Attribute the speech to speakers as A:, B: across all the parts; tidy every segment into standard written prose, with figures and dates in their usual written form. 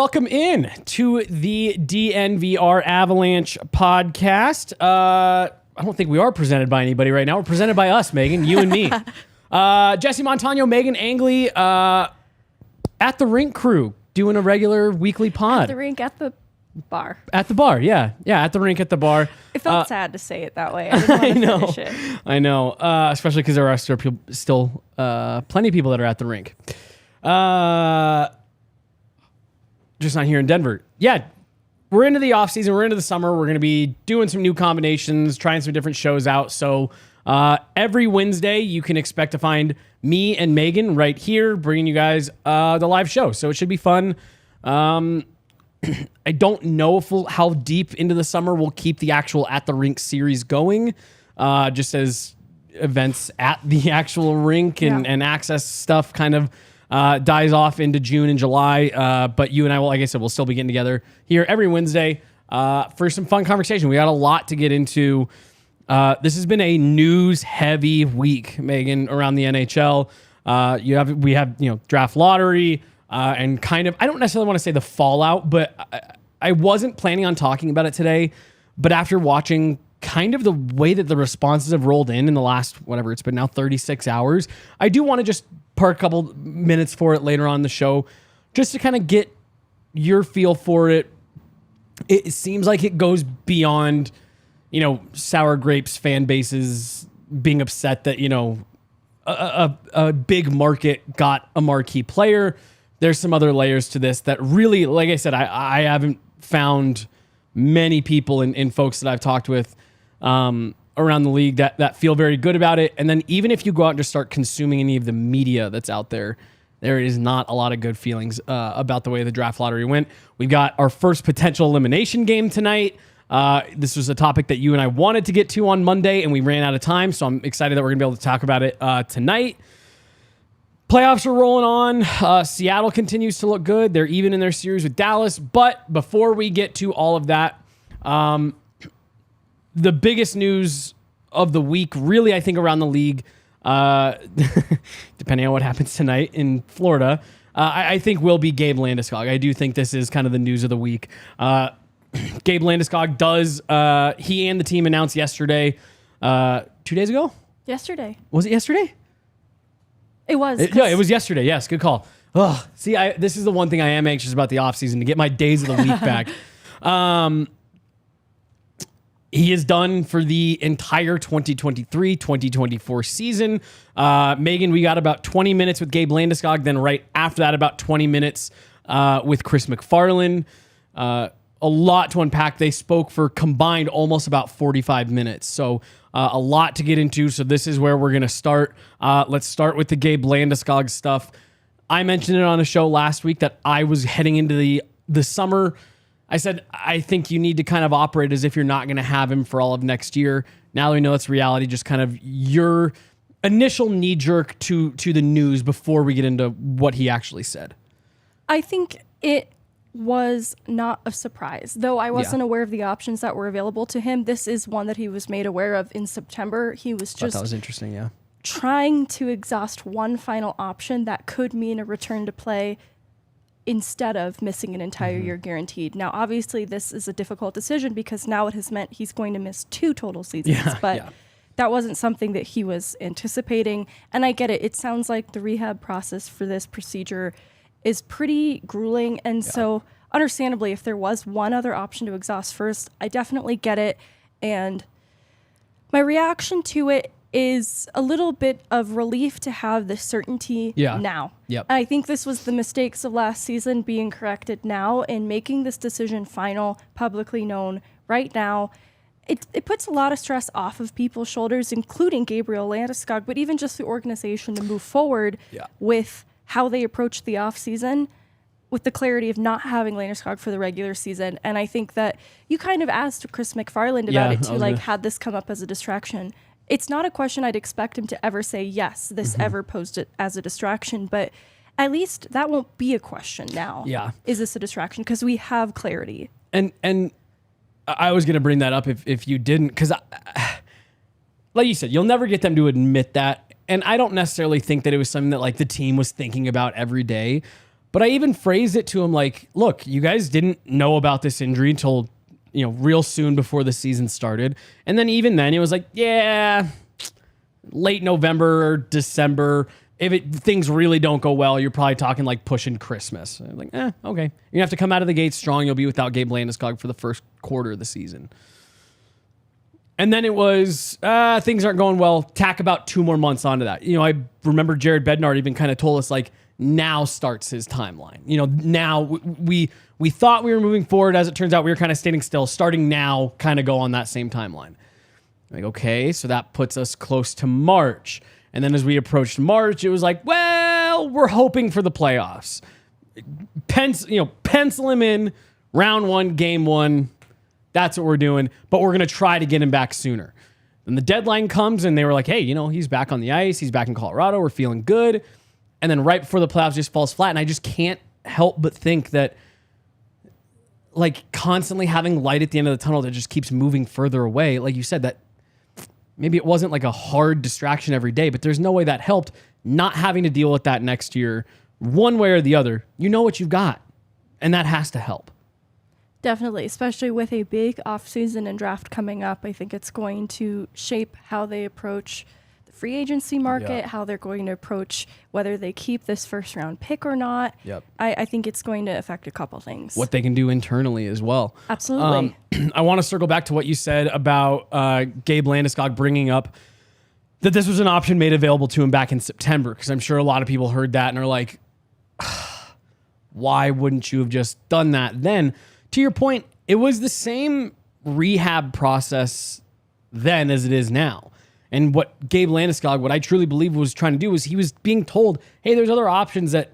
A: welcome in to the DNVR Avalanche podcast. I don't think we are presented by anybody right now. We're presented by us, Megan, you and me. Jesse Montano, Meghan Angley, at the rink crew, doing a regular weekly pod.
B: At the rink, at the bar.
A: At the bar, yeah. Yeah, at the rink, at the bar.
B: It felt sad to say it that way. I didn't want to finish it.
A: I know. Especially because there are still plenty of people that are at the rink. Just not here in Denver. Yeah, we're into the off season. We're into the summer. We're going to be doing some new combinations, trying some different shows out. So every Wednesday, you can expect to find me and Megan right here, bringing you guys the live show. So it should be fun. I don't know if how deep into the summer we'll keep the actual At the Rink series going, just as events at the actual rink and access stuff kind of dies off into June and July. But you and I will, like I said, we'll still be getting together here every Wednesday for some fun conversation. We got a lot to get into. This has been a news-heavy week, Megan, around the NHL. We have draft lottery and kind of, I don't necessarily want to say the fallout, but I wasn't planning on talking about it today. But after watching kind of the way that the responses have rolled in the last, whatever, it's been now 36 hours, I do want to just park a couple minutes for it later on in the show, just to kind of get your feel for it. It seems like it goes beyond, Sour Grapes fan bases being upset that, a big market got a marquee player. There's some other layers to this that really, like I said, I haven't found many people and folks that I've talked with around the league that feel very good about it. And then even if you go out and just start consuming any of the media that's out there, there is not a lot of good feelings about the way the draft lottery went. We've got our first potential elimination game tonight. This was a topic that you and I wanted to get to on Monday, and we ran out of time, so I'm excited that we're going to be able to talk about it tonight. Playoffs are rolling on. Seattle continues to look good. They're even in their series with Dallas. But before we get to all of that, the biggest news of the week, really, I think, around the league, depending on what happens tonight in Florida, I think will be Gabe Landeskog. I do think this is kind of the news of the week. Gabe Landeskog does, he and the team announced yesterday, 2 days ago?
B: Yesterday.
A: Was it yesterday?
B: It was.
A: It was yesterday. Yes, good call. Ugh. See, this is the one thing I am anxious about the offseason, to get my days of the week back. He is done for the entire 2023-2024 season. Megan, we got about 20 minutes with Gabe Landeskog. Then right after that, about 20 minutes with Chris MacFarland. A lot to unpack. They spoke for combined almost about 45 minutes. So a lot to get into. So this is where we're going to start. Let's start with the Gabe Landeskog stuff. I mentioned it on a show last week that I was heading into the summer. I said, I think you need to kind of operate as if you're not going to have him for all of next year. Now that we know it's reality, just kind of your initial knee jerk to the news before we get into what he actually said.
B: I think it was not a surprise. Though I wasn't aware of the options that were available to him, this is one that he was made aware of in September. He was just
A: that was interesting, yeah.
B: Trying to exhaust one final option that could mean a return to play instead of missing an entire year guaranteed. Now, obviously, this is a difficult decision because now it has meant he's going to miss 2 total seasons. That wasn't something that he was anticipating. And I get it. It sounds like the rehab process for this procedure is pretty grueling. And so, understandably, if there was one other option to exhaust first, I definitely get it. And my reaction to it is a little bit of relief to have the certainty now.
A: Yep.
B: I think this was the mistakes of last season being corrected now, and making this decision final, publicly known right now. It puts a lot of stress off of people's shoulders, including Gabriel Landeskog, but even just the organization to move forward with how they approach the offseason with the clarity of not having Landeskog for the regular season. And I think that you kind of asked Chris MacFarland about it too, had this come up as a distraction. It's not a question I'd expect him to ever say, yes, this ever posed it as a distraction, but at least that won't be a question now.
A: Yeah.
B: Is this a distraction? Because we have clarity.
A: And I was going to bring that up if you didn't, because like you said, you'll never get them to admit that. And I don't necessarily think that it was something that the team was thinking about every day. But I even phrased it to him like, look, you guys didn't know about this injury until, real soon before the season started. And then even then it was like, yeah, late November, December. If things really don't go well, you're probably talking like pushing Christmas. I'm like, okay. You're going to have to come out of the gate strong. You'll be without Gabe Landeskog for the first quarter of the season. And then it was, things aren't going well. Tack about 2 more months onto that. I remember Jared Bednar even kind of told us like, now starts his timeline. Now we thought we were moving forward. As it turns out, we were kind of standing still. Starting now, kind of go on that same timeline. Like, okay, so that puts us close to March. And then as we approached March, it was like, well, we're hoping for the playoffs. Pencil him in, round 1, game 1. That's what we're doing. But we're going to try to get him back sooner. Then the deadline comes and they were like, hey, he's back on the ice. He's back in Colorado. We're feeling good. And then right before the playoffs just falls flat. And I just can't help but think that like constantly having light at the end of the tunnel that just keeps moving further away. Like you said, that maybe it wasn't like a hard distraction every day, but there's no way that helped not having to deal with that next year one way or the other. You know what you've got, and that has to help.
B: Definitely, especially with a big offseason and draft coming up. I think it's going to shape how they approach the free agency market, how they're going to approach whether they keep this first round pick or not.
A: Yep.
B: I think it's going to affect a couple things.
A: What they can do internally as well.
B: Absolutely.
A: I want to circle back to what you said about Gabe Landeskog bringing up that this was an option made available to him back in September, because I'm sure a lot of people heard that and are like, why wouldn't you have just done that then? To your point, it was the same rehab process then as it is now. And what Gabe Landeskog, what I truly believe was trying to do was he was being told, hey, there's other options that,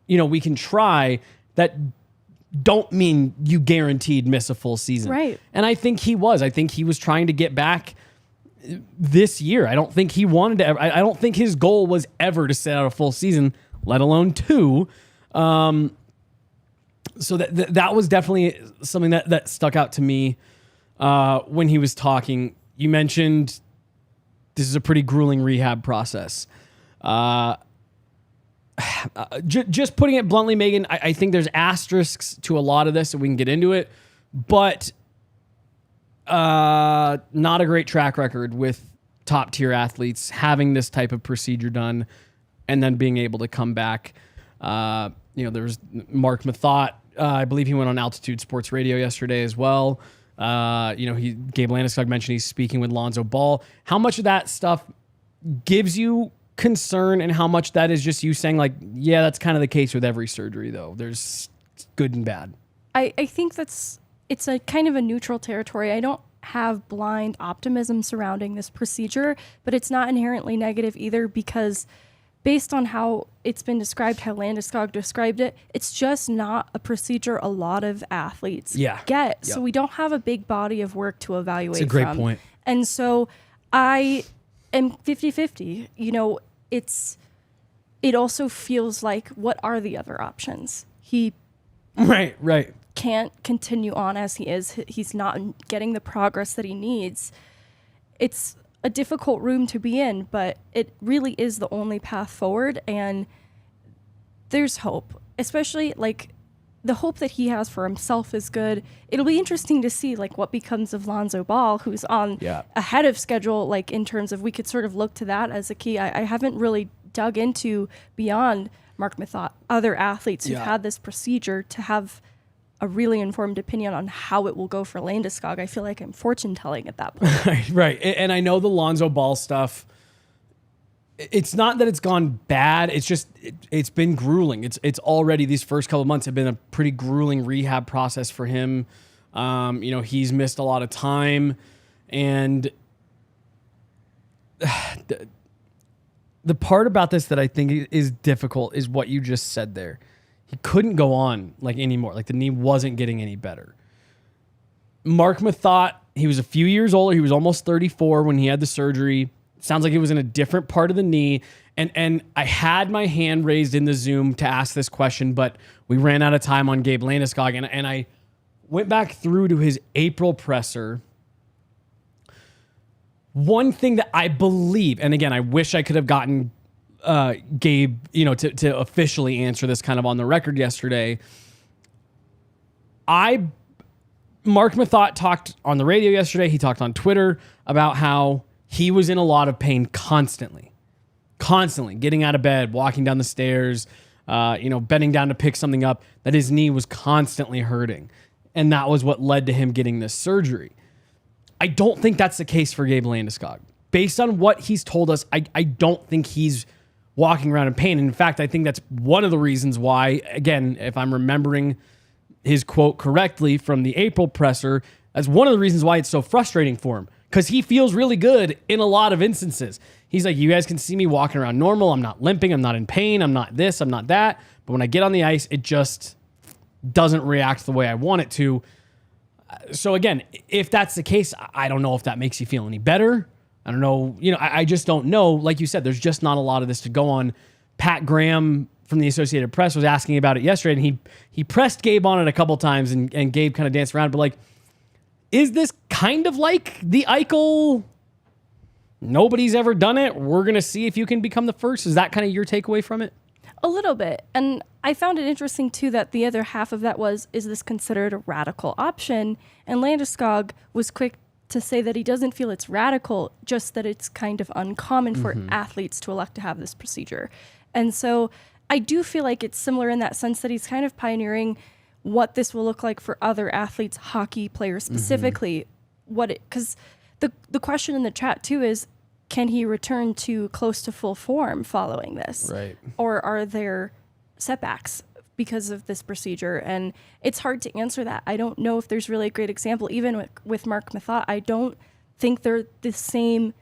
A: we can try that don't mean you guaranteed miss a full season.
B: Right.
A: And I think he was. I think he was trying to get back this year. I don't think he wanted to. I don't think his goal was ever to sit out a full season, let alone 2. So that was definitely something that stuck out to me when he was talking. You mentioned this is a pretty grueling rehab process. Just putting it bluntly, Megan, I think there's asterisks to a lot of this, and we can get into it, but not a great track record with top tier athletes having this type of procedure done and then being able to come back. There's Mark Mathot. I believe he went on Altitude Sports Radio yesterday as well. Gabe Landeskog mentioned he's speaking with Lonzo Ball. How much of that stuff gives you concern, and how much that is just you saying like, yeah, that's kind of the case with every surgery though. There's good and bad.
B: I think it's a kind of a neutral territory. I don't have blind optimism surrounding this procedure, but it's not inherently negative either, because based on how it's been described, how Landeskog described it, it's just not a procedure a lot of athletes get.
A: Yep.
B: So we don't have a big body of work to evaluate.
A: It's a great
B: from.
A: point.
B: And so I am 50-50. It also feels like, what are the other options? He
A: right
B: can't continue on as he is. He's not getting the progress that he needs. It's a difficult room to be in, but it really is the only path forward, and there's hope. Especially like the hope that he has for himself is good. It'll be interesting to see like what becomes of Lonzo Ball, who's on ahead of schedule, like in terms of we could sort of look to that as a key. I haven't really dug into beyond Mark Mathot, other athletes who've had this procedure to have a really informed opinion on how it will go for Landeskog. I feel like I'm fortune telling at that point.
A: Right. And I know the Lonzo Ball stuff, it's not that it's gone bad. It's just, it's been grueling. It's already, these first couple of months have been a pretty grueling rehab process for him. He's missed a lot of time, and the part about this that I think is difficult is what you just said there. He couldn't go on like anymore. Like the knee wasn't getting any better. Mark Mathot, he was a few years older. He was almost 34 when he had the surgery. Sounds like it was in a different part of the knee. And I had my hand raised in the Zoom to ask this question, but we ran out of time on Gabe Landeskog. And I went back through to his April presser. One thing that I believe, and again, I wish I could have gotten Gabe, to officially answer this kind of on the record yesterday. Mark Mathot talked on the radio yesterday. He talked on Twitter about how he was in a lot of pain constantly getting out of bed, walking down the stairs, bending down to pick something up, that his knee was constantly hurting. And that was what led to him getting this surgery. I don't think that's the case for Gabe Landeskog. Based on what he's told us, I don't think he's walking around in pain. And in fact, I think that's one of the reasons why, again, if I'm remembering his quote correctly from the April presser, that's one of the reasons why it's so frustrating for him, because he feels really good in a lot of instances. He's like, you guys can see me walking around normal. I'm not limping. I'm not in pain. I'm not this. I'm not that. But when I get on the ice, it just doesn't react the way I want it to. So again, if that's the case, I don't know if that makes you feel any better. I don't know. I just don't know. Like you said, there's just not a lot of this to go on. Pat Graham from the Associated Press was asking about it yesterday, and he pressed Gabe on it a couple times, and Gabe kind of danced around. But like, is this kind of like the Eichel, nobody's ever done it, we're going to see if you can become the first? Is that kind of your takeaway from it?
B: A little bit. And I found it interesting, too, that the other half of that was, is this considered a radical option? And Landeskog was quick to say that he doesn't feel it's radical, just that it's kind of uncommon for athletes to elect to have this procedure. And so I do feel like it's similar in that sense that he's kind of pioneering what this will look like for other athletes, hockey players specifically. Because the question in the chat, too, is, can he return to close to full form following this?
A: Right.
B: Or are there setbacks because of this procedure? And it's hard to answer that. I don't know if there's really a great example. Even with Mark Mathot, I don't think they're the same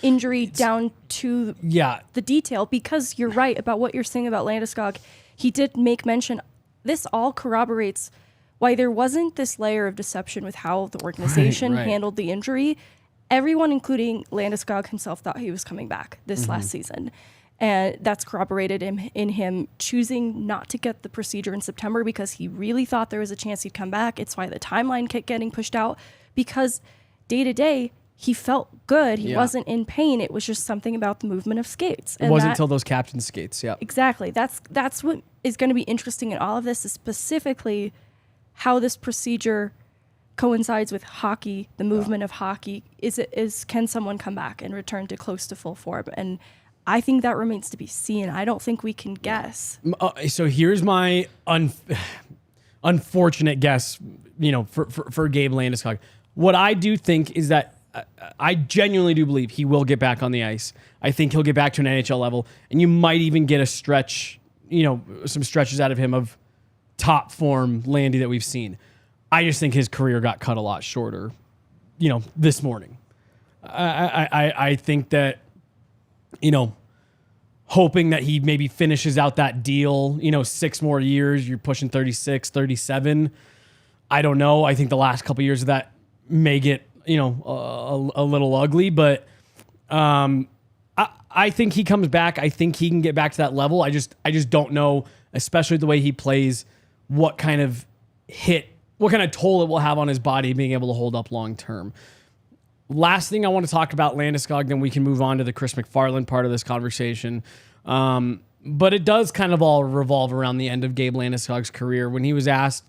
B: injury down to the detail, because you're right about what you're saying about Landeskog. He did make mention, this all corroborates why there wasn't this layer of deception with how the organization handled the injury. Everyone, including Landeskog himself, thought he was coming back this last season. And that's corroborated in him choosing not to get the procedure in September, because he really thought there was a chance he'd come back. It's why the timeline kept getting pushed out, because day to day, he felt good. He wasn't in pain. It was just something about the movement of skates.
A: And it wasn't until those captain skates,
B: Exactly. That's what is going to be interesting in all of this, is specifically how this procedure coincides with hockey, the movement of hockey. Can someone come back and return to close to full form? And I think that remains to be seen. I don't think we can guess.
A: So here's my unfortunate guess, for Gabe Landeskog. What I do think is that I genuinely do believe he will get back on the ice. I think he'll get back to an NHL level, and you might even get a stretch, some stretches out of him of top form Landy that we've seen. I just think his career got cut a lot shorter, this morning. I think that, hoping that he maybe finishes out that deal, 6 more years, you're pushing 36, 37. I don't know. I think the last couple of years of that may get, a little ugly, but I think he comes back. I think he can get back to that level. I just don't know, especially the way he plays, what kind of toll it will have on his body being able to hold up long term. Last thing I want to talk about Landeskog, then we can move on to the Chris MacFarland part of this conversation. But it does kind of all revolve around the end of Gabe Landeskog's career. When he was asked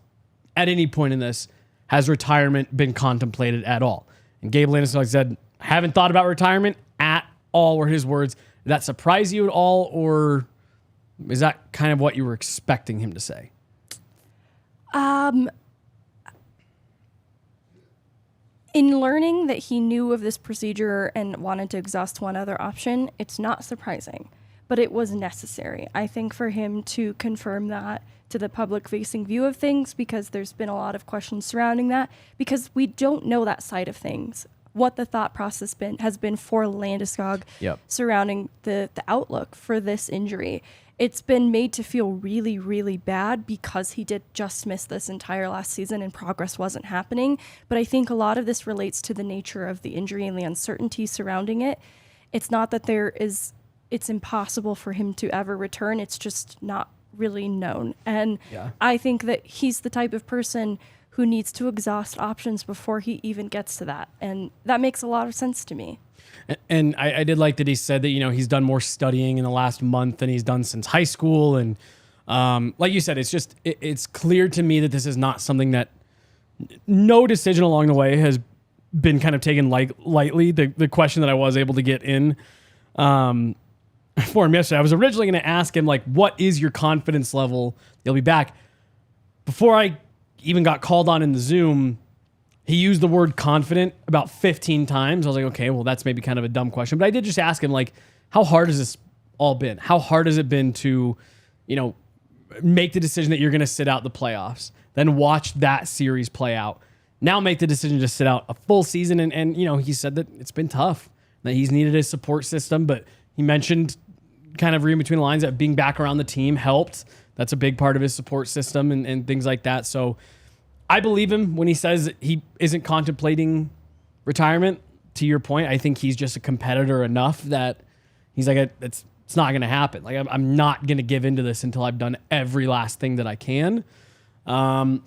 A: at any point in this, has retirement been contemplated at all? And Gabe Landeskog said, haven't thought about retirement at all, were his words. Did that surprise you at all, or is that kind of what you were expecting him to say?
B: In learning that he knew of this procedure and wanted to exhaust one other option, it's not surprising, but it was necessary, I think, for him to confirm that to the public-facing view of things, because there's been a lot of questions surrounding that, because we don't know that side of things, what the thought process has been for Landeskog surrounding the outlook for this injury. It's been made to feel really, really bad because he did just miss this entire last season and progress wasn't happening. But I think a lot of this relates to the nature of the injury and the uncertainty surrounding it. It's not that it's impossible for him to ever return. It's just not really known. And I think that he's the type of person who needs to exhaust options before he even gets to that. And that makes a lot of sense to me.
A: And I did like that he said that, he's done more studying in the last month than he's done since high school. And like you said, it's clear to me that this is not something that no decision along the way has been kind of taken lightly. The question that I was able to get in for him yesterday, I was originally going to ask him, like, what is your confidence level? He'll be back. Before I even got called on in the Zoom, he used the word confident about 15 times. I was like, okay, well, that's maybe kind of a dumb question. But I did just ask him, like, how hard has this all been? How hard has it been to, make the decision that you're going to sit out the playoffs, then watch that series play out, now make the decision to sit out a full season? And he said that it's been tough, that he's needed his support system. But he mentioned kind of reading between the lines that being back around the team helped. That's a big part of his support system and things like that. So I believe him when he says he isn't contemplating retirement. To your point, I think he's just a competitor enough that he's like, it's not going to happen. Like, I'm not going to give into this until I've done every last thing that I can. But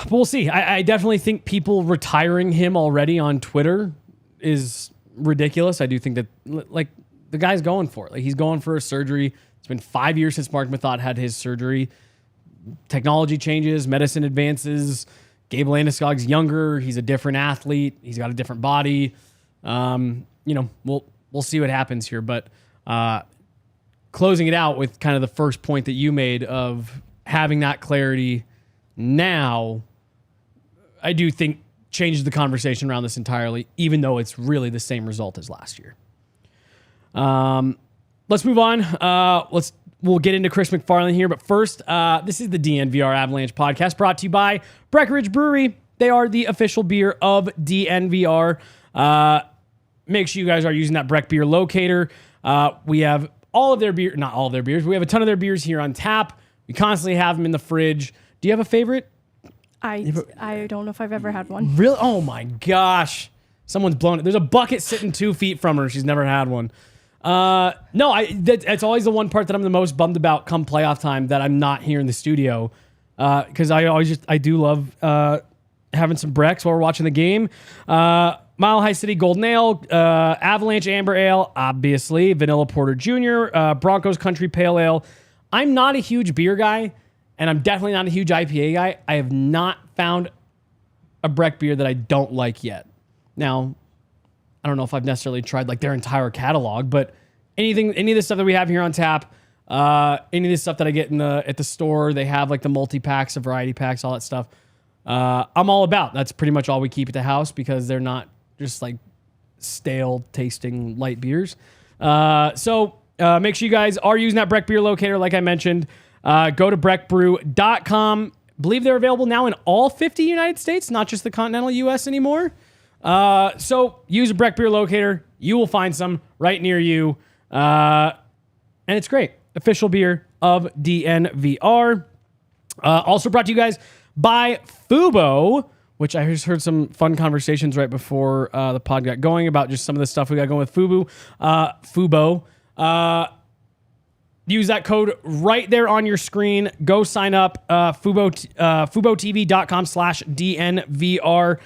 A: we'll see. I definitely think people retiring him already on Twitter is ridiculous. I do think that, like, the guy's going for it. Like, he's going for a surgery. It's been 5 years since Mark Mathot had his surgery. Technology changes, medicine advances. Gabe Landeskog's younger. He's a different athlete. He's got a different body. We'll see what happens here. But closing it out with kind of the first point that you made of having that clarity now, I do think changes the conversation around this entirely, even though it's really the same result as last year. Let's move on. We'll get into Chris MacFarland here, but first, this is the DNVR Avalanche podcast brought to you by Breckenridge Brewery. They are the official beer of DNVR. Make sure you guys are using that Breck beer locator. We have all of their beer, not all of their beers. We have a ton of their beers here on tap. We constantly have them in the fridge. Do you have a favorite?
B: I don't know if I've ever had one.
A: Really? Oh my gosh. Someone's blown it. There's a bucket sitting 2 feet from her. She's never had one. That's always the one part that I'm the most bummed about come playoff time, that I'm not here in the studio. Cause I do love, having some Brecks while we're watching the game. Mile High City Golden Ale, Avalanche Amber Ale, obviously, Vanilla Porter Jr., Broncos Country Pale Ale. I'm not a huge beer guy, and I'm definitely not a huge IPA guy. I have not found a Breck beer that I don't like yet. Now, I don't know if I've necessarily tried like their entire catalog, but any of the stuff that we have here on tap, any of the stuff that I get at the store, they have like the multi-packs, the variety packs, all that stuff. I'm all about. That's pretty much all we keep at the house because they're not just like stale tasting light beers. So make sure you guys are using that Breck beer locator, like I mentioned. Go to breckbrew.com. Believe they're available now in all 50 United States, not just the continental US anymore. So use a Breck beer locator. You will find some right near you. And it's great. Official beer of DNVR. Also brought to you guys by Fubo, which I just heard some fun conversations right before the pod got going about just some of the stuff we got going with Fubo. Use that code right there on your screen. Go sign up, FuboTV.com/DNVR.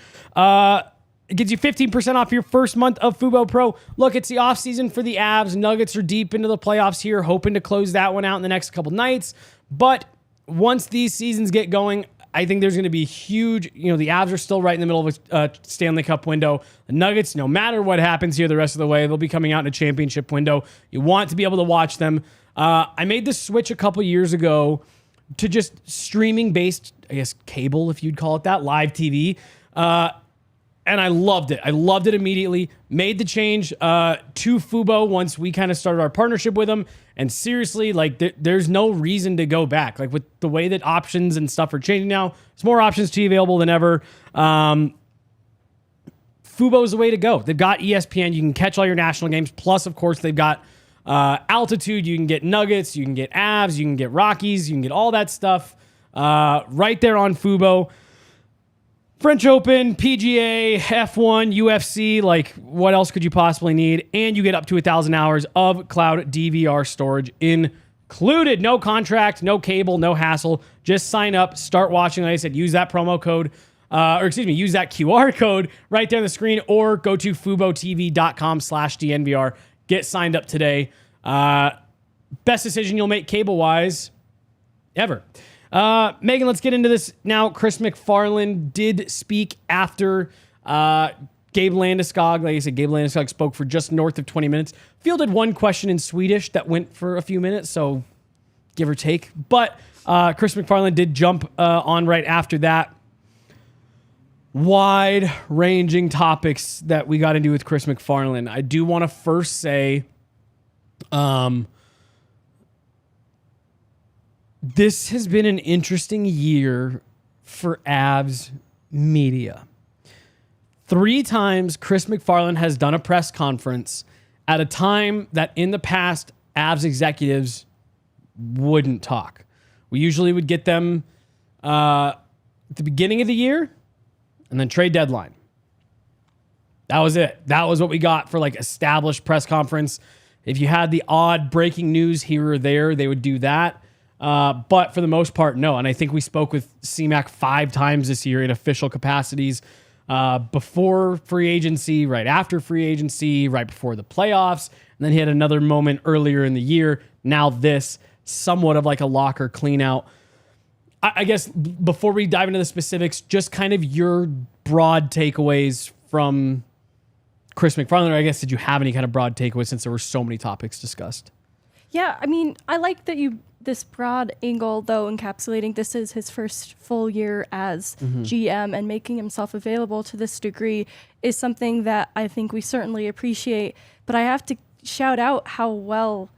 A: It gives you 15% off your first month of Fubo Pro. Look, it's the offseason for the Avs. Nuggets are deep into the playoffs here, hoping to close that one out in the next couple nights. But once these seasons get going, I think there's going to be huge. The Avs are still right in the middle of a Stanley Cup window. The Nuggets, no matter what happens here the rest of the way, they'll be coming out in a championship window. You want to be able to watch them. I made the switch a couple years ago to just streaming-based, I guess, cable, if you'd call it that, live TV. And I loved it. I loved it immediately. Made the change to Fubo once we kind of started our partnership with them. And seriously, like, there's no reason to go back. Like, with the way that options and stuff are changing now, there's more options to you available than ever. Fubo is the way to go. They've got ESPN. You can catch all your national games. Plus, of course, they've got Altitude. You can get Nuggets. You can get Avs. You can get Rockies. You can get all that stuff right there on Fubo. French Open, PGA, F1, UFC, like what else could you possibly need? And you get up to 1,000 hours of cloud DVR storage in included. No contract, no cable, no hassle. Just sign up, start watching. Like I said, use that promo code, use that QR code right there on the screen, or go to FuboTV.com/DNVR. Get signed up today. Best decision you'll make cable-wise ever. Megan, let's get into this now. Chris MacFarland did speak after Gabe Landeskog. Like I said, Gabe Landeskog spoke for just north of 20 minutes. Fielded one question in Swedish that went for a few minutes, so give or take. But Chris MacFarland did jump on right after that. Wide-ranging topics that we got into with Chris MacFarland. I do want to first say this has been an interesting year for Avs media. 3 times Chris MacFarland has done a press conference at a time that in the past Avs executives wouldn't talk. We usually would get them at the beginning of the year and then trade deadline. That was it. That was what we got for like established press conference. If you had the odd breaking news here or there, they would do that. But for the most part, no. And I think we spoke with CMAC 5 times this year in official capacities, before free agency, right after free agency, right before the playoffs. And then he had another moment earlier in the year. Now this, somewhat of like a locker clean out. I guess before we dive into the specifics, just kind of your broad takeaways from Chris MacFarland. Or I guess, did you have any kind of broad takeaways since there were so many topics discussed?
B: Yeah, I mean, I like that this broad angle, though, encapsulating this is his first full year as GM, and making himself available to this degree is something that I think we certainly appreciate. But I have to shout out how well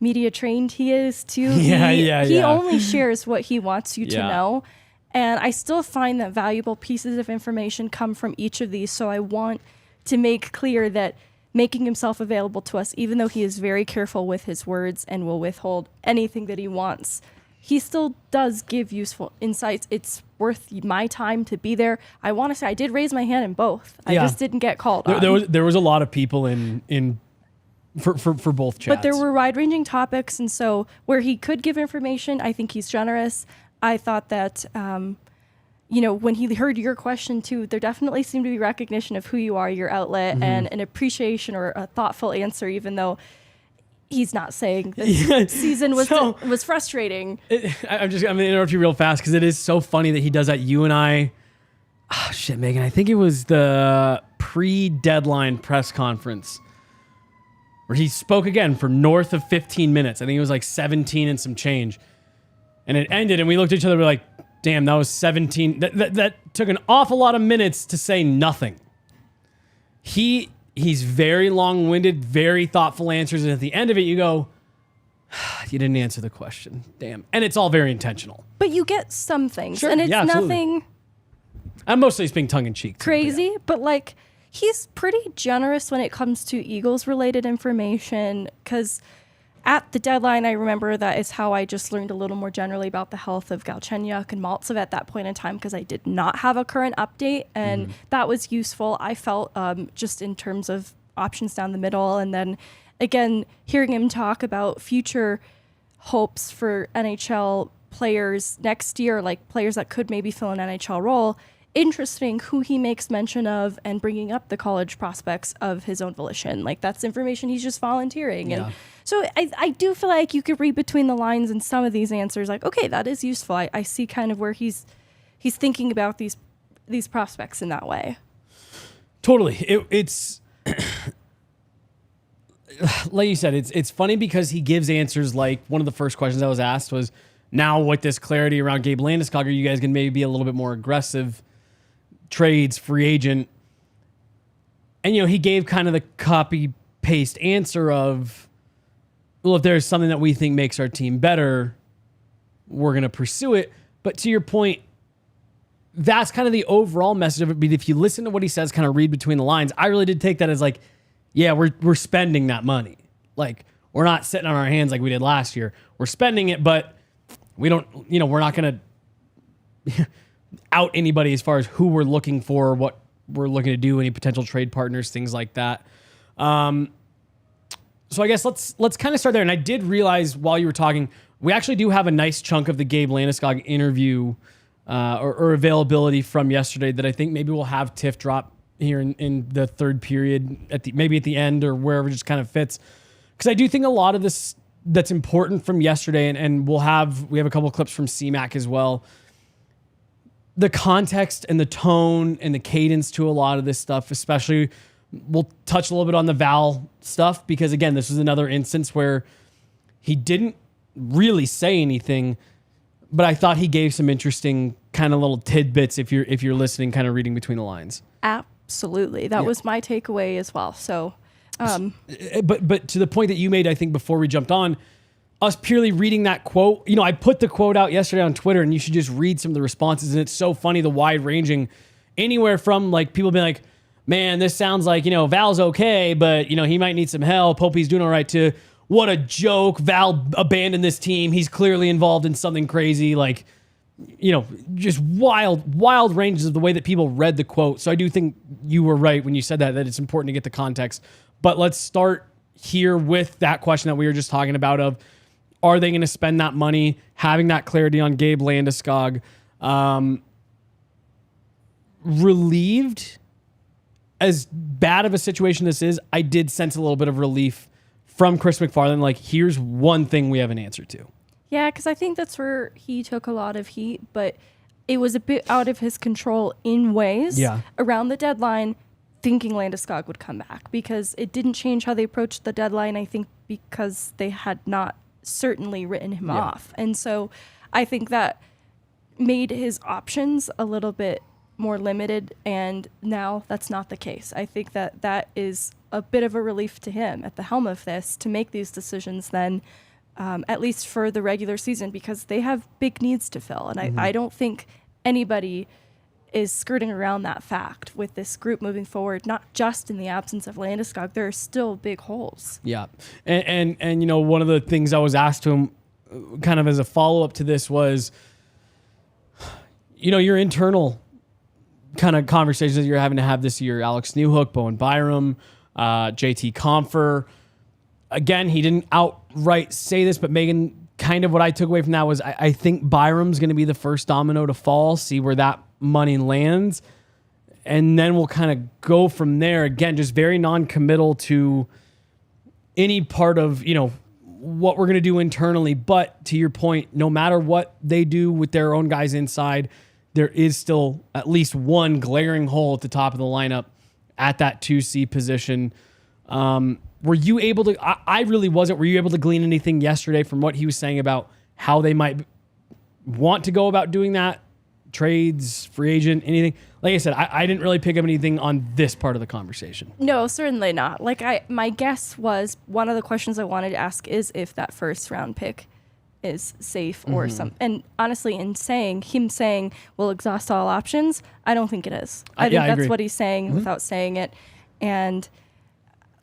B: media trained he is, too. He only shares what he wants you to know. And I still find that valuable pieces of information come from each of these. So I want to make clear that making himself available to us, even though he is very careful with his words and will withhold anything that he wants, he still does give useful insights. It's worth my time to be there. I want to say I did raise my hand in both. I just didn't get called on.
A: There was a lot of people for both chats.
B: But there were wide-ranging topics, and so where he could give information, I think he's generous. I thought that when he heard your question too, there definitely seemed to be recognition of who you are, your outlet, and an appreciation or a thoughtful answer, even though he's not saying this season was frustrating.
A: I'm going to interrupt you real fast because it is so funny that he does that. You and I, Megan, I think it was the pre-deadline press conference where he spoke again for north of 15 minutes. I think it was like 17 and some change. And it ended, and we looked at each other, we're like, damn, that was 17. That took an awful lot of minutes to say nothing. He's very long-winded, very thoughtful answers, and at the end of it, you go, you didn't answer the question. Damn. And it's all very intentional.
B: But you get some things,
A: sure,
B: and it's nothing...
A: I'm mostly being tongue-in-cheek.
B: Crazy, but like, he's pretty generous when it comes to Eagles-related information, because... At the deadline, I remember that is how I just learned a little more generally about the health of Galchenyuk and Maltsev at that point in time, because I did not have a current update, and that was useful, I felt, just in terms of options down the middle. And then, again, hearing him talk about future hopes for NHL players next year, like players that could maybe fill an NHL role, interesting who he makes mention of and bringing up the college prospects of his own volition. Like, that's information he's just volunteering. And so I do feel like you could read between the lines in some of these answers, like, okay, that is useful. I see kind of where he's thinking about these prospects in that way.
A: Totally. It's like you said, it's funny because he gives answers like one of the first questions I was asked was, now with this clarity around Gabe Landeskog, are you guys going to maybe be a little bit more aggressive trades, free agent? And, he gave kind of the copy-paste answer of, well, if there's something that we think makes our team better, we're going to pursue it. But to your point, that's kind of the overall message of it. But if you listen to what he says, kind of read between the lines, I really did take that as like, yeah, we're spending that money. Like, we're not sitting on our hands like we did last year. We're spending it, but we don't, we're not going to out anybody as far as who we're looking for, what we're looking to do, any potential trade partners, things like that. So I guess let's kind of start there. And I did realize while you were talking, we actually do have a nice chunk of the Gabe Landeskog interview or availability from yesterday that I think maybe we'll have Tiff drop here in the third period maybe at the end or wherever just kind of fits. Because I do think a lot of this that's important from yesterday, and we have a couple of clips from CMAC as well. The context and the tone and the cadence to a lot of this stuff, especially we'll touch a little bit on the Val stuff because again, this was another instance where he didn't really say anything, but I thought he gave some interesting kind of little tidbits if you're listening, kind of reading between the lines.
B: Absolutely. That was my takeaway as well. So,
A: but to the point that you made, I think before we jumped on, us purely reading that quote, I put the quote out yesterday on Twitter and you should just read some of the responses. And it's so funny, the wide ranging anywhere from like people being like, man, this sounds like, Val's okay, but he might need some help. Hope he's doing all right to what a joke. Val abandoned this team. He's clearly involved in something crazy. Like, just wild ranges of the way that people read the quote. So I do think you were right when you said that it's important to get the context. But let's start here with that question that we were just talking about of, are they going to spend that money, having that clarity on Gabe Landeskog? Relieved, as bad of a situation this is, I did sense a little bit of relief from Chris MacFarland. Like, here's one thing we have an answer to.
B: Yeah, because I think that's where he took a lot of heat, but it was a bit out of his control in ways around the deadline, thinking Landeskog would come back because it didn't change how they approached the deadline, I think, because they had not certainly written him off. And so I think that made his options a little bit more limited, and now that's not the case. I think that is a bit of a relief to him at the helm of this to make these decisions then, at least for the regular season, because they have big needs to fill. And I don't think anybody is skirting around that fact with this group moving forward, not just in the absence of Landeskog. There are still big holes. Yeah.
A: And one of the things I was asked to him kind of as a follow-up to this was, your internal kind of conversations that you're having to have this year, Alex Newhook, Bowen Byram, JT Compher. Again, he didn't outright say this, but Megan, kind of what I took away from that was I think Byram's going to be the first domino to fall, see where that money lands, and then we'll kind of go from there. Again, just very non-committal to any part of, what we're going to do internally. But to your point, no matter what they do with their own guys inside, there is still at least one glaring hole at the top of the lineup at that 2C position. Were you able to, I really wasn't, were you able to glean anything yesterday from what he was saying about how they might want to go about doing that? Trades, free agent, anything? Like I said, I didn't really pick up anything on this part of the conversation.
B: No, certainly not. My guess was one of the questions I wanted to ask is if that first round pick is safe or something. And honestly, in him saying we'll exhaust all options, I don't think it is. I think that's what he's saying without saying it. And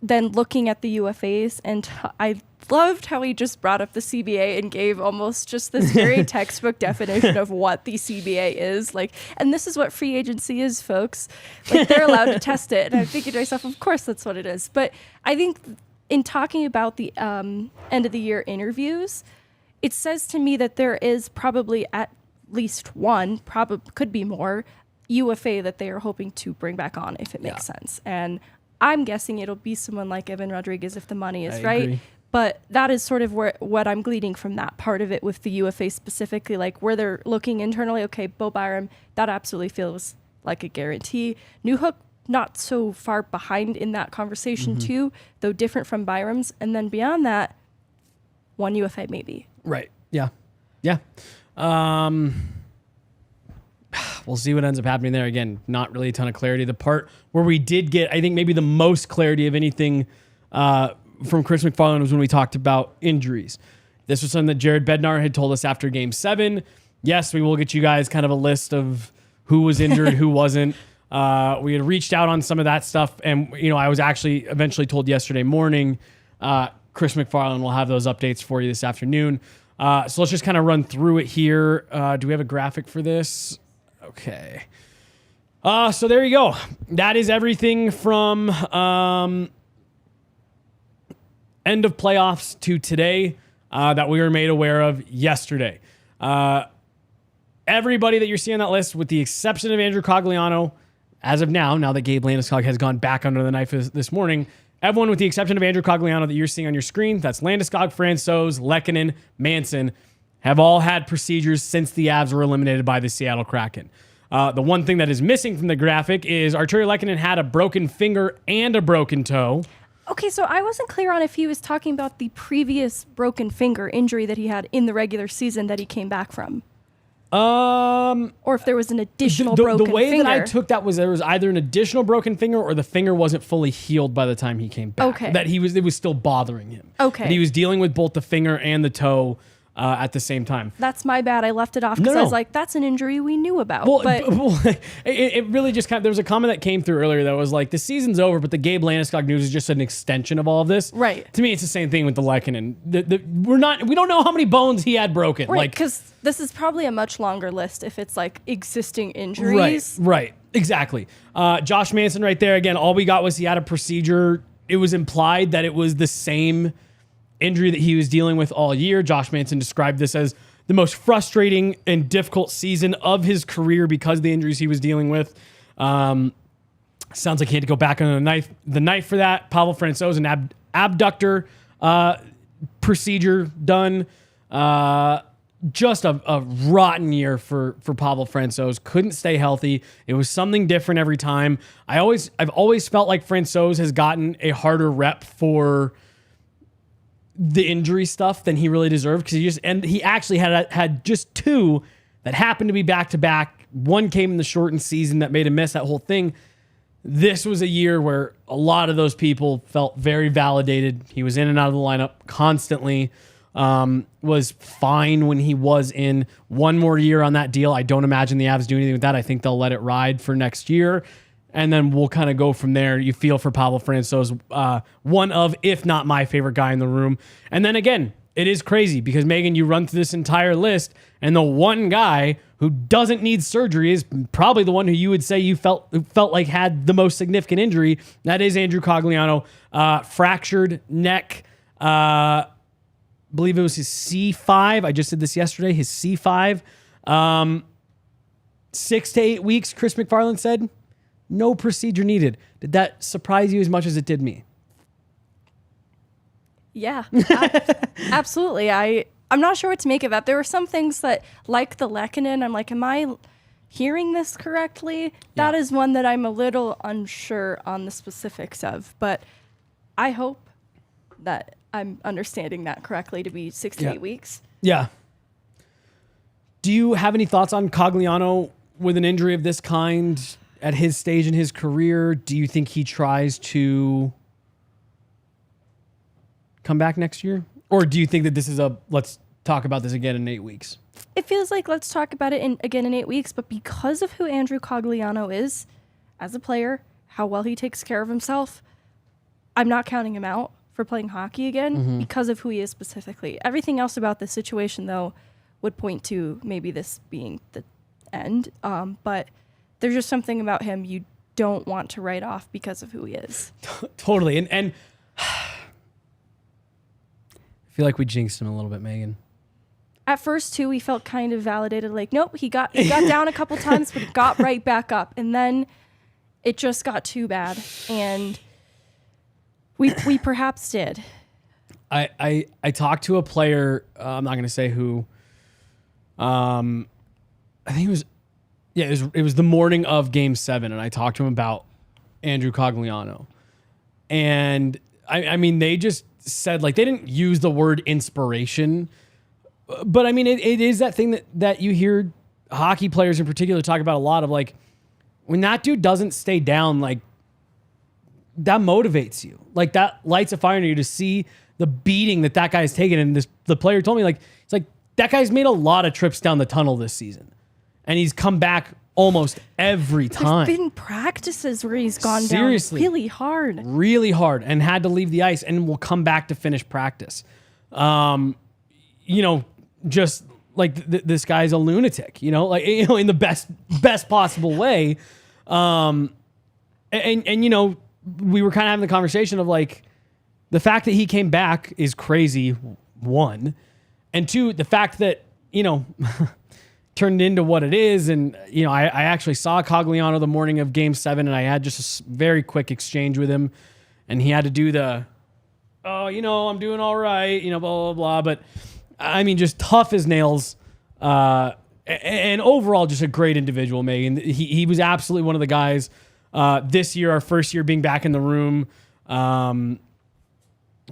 B: then looking at the UFAs, and I loved how he just brought up the CBA and gave almost just this very textbook definition of what the CBA is. And this is what free agency is, folks. They're allowed to test it. And I'm thinking to myself, of course that's what it is. But I think in talking about the end of the year interviews, it says to me that there is probably at least one, could be more, UFA that they are hoping to bring back on if it makes sense. And I'm guessing it'll be someone like Evan Rodriguez if the money is right. Agree. But that is sort of what I'm gleaning from that part of it with the UFA specifically, where they're looking internally. Okay, Bo Byram, that absolutely feels like a guarantee. Newhook, not so far behind in that conversation too, though different from Byram's. And then beyond that, one UFA maybe.
A: Right. Yeah. Yeah. We'll see what ends up happening there. Again, not really a ton of clarity. The part where we did get, I think, maybe the most clarity of anything from Chris MacFarland was when we talked about injuries. This was something that Jared Bednar had told us after Game 7. Yes, we will get you guys kind of a list of who was injured, who wasn't. We had reached out on some of that stuff, and I was actually eventually told yesterday morning Chris MacFarland will have those updates for you this afternoon. So let's just kind of run through it here. Do we have a graphic for this? Okay. So there you go. That is everything from end of playoffs to today that we were made aware of yesterday. Everybody that you're seeing on that list, with the exception of Andrew Cogliano, as of now that Gabe Landeskog has gone back under the knife this morning, everyone with the exception of Andrew Cogliano that you're seeing on your screen, that's Landeskog, Francouz, Lehkonen, Manson, have all had procedures since the Avs were eliminated by the Seattle Kraken. The one thing that is missing from the graphic is Artturi Lehkonen had a broken finger and a broken toe.
B: Okay, so I wasn't clear on if he was talking about the previous broken finger injury that he had in the regular season that he came back from. Or if there was an additional broken finger.
A: The way that I took that was there was either an additional broken finger or the finger wasn't fully healed by the time he came back.
B: Okay.
A: That it was still bothering him.
B: Okay.
A: And he was dealing with both the finger and the toe at the same time.
B: That's my bad. I left it off because I was like, that's an injury we knew about.
A: Well, it really just there was a comment that came through earlier that was like, the season's over, but the Gabe Landeskog news is just an extension of all of this.
B: Right.
A: To me, it's the same thing with the Lehkonen. We don't know how many bones he had broken.
B: Right, because this is probably a much longer list if it's like existing injuries.
A: Right. Exactly. Josh Manson right there. Again, all we got was he had a procedure. It was implied that it was the same injury that he was dealing with all year. Josh Manson described this as the most frustrating and difficult season of his career because of the injuries he was dealing with. Sounds like he had to go back on the knife for that. Pavel Francouz, an abductor procedure done. Just a rotten year for Pavel Francouz. Couldn't stay healthy. It was something different every time. I've always felt like Francouz has gotten a harder rep for the injury stuff than he really deserved, because he actually had just two that happened to be back to back. One came in the shortened season that made him miss that whole thing. This was a year where a lot of those people felt very validated. He was in and out of the lineup constantly. Was fine when he was in. One more year on that deal. I don't imagine the Avs do anything with that. I think they'll let it ride for next year, and then we'll kind of go from there. You feel for Pavel Francouz, one of, if not my favorite guy in the room. And then again, it is crazy because, Megan, you run through this entire list, and the one guy who doesn't need surgery is probably the one who you would say you felt like had the most significant injury. That is Andrew Cogliano. Fractured neck. Believe it was his C5. I just did this yesterday. His C5. 6 to 8 weeks, Chris McFarland said. No procedure needed. Did that surprise you as much as it did me?
B: Yeah, absolutely. I'm not sure what to make of that. There were some things that, like the Lehkonen, I'm like, am I hearing this correctly? Yeah. That is one that I'm a little unsure on the specifics of, but I hope that I'm understanding that correctly to be 6 to 8 weeks.
A: Yeah. Do you have any thoughts on Cogliano with an injury of this kind at his stage in his career? Do you think he tries to come back next year? Or do you think that this is let's talk about this again in 8 weeks?
B: It feels like let's talk about it again in 8 weeks, but because of who Andrew Cogliano is as a player, how well he takes care of himself, I'm not counting him out for playing hockey again because of who he is specifically. Everything else about this situation, though, would point to maybe this being the end. But there's just something about him you don't want to write off because of who he is.
A: Totally. And I feel like we jinxed him a little bit, Megan.
B: At first, too, we felt kind of validated. Like, nope, he got down a couple times, but he got right back up. And then it just got too bad. And we perhaps did.
A: I talked to a player, I'm not going to say who. I think it was the morning of Game 7, and I talked to him about Andrew Cogliano. And I mean, they just said, like, they didn't use the word inspiration, but I mean, it is that thing that you hear hockey players in particular talk about a lot of, like, when that dude doesn't stay down, like, that motivates you. Like, that lights a fire in you to see the beating that guy's taken. And the player told me, like, it's like, that guy's made a lot of trips down the tunnel this season, and he's come back almost every time.
B: There's been practices where he's gone down really hard,
A: and had to leave the ice and will come back to finish practice. Just like this guy's a lunatic, in the best possible way. And we were kind of having the conversation of, like, the fact that he came back is crazy, one. And two, the fact that, turned into what it is. And, I actually saw Cogliano the morning of Game 7, and I had just a very quick exchange with him. And he had to do I'm doing all right, blah, blah, blah. But, just tough as nails. And overall, just a great individual, Megan. He was absolutely one of the guys this year, our first year being back in the room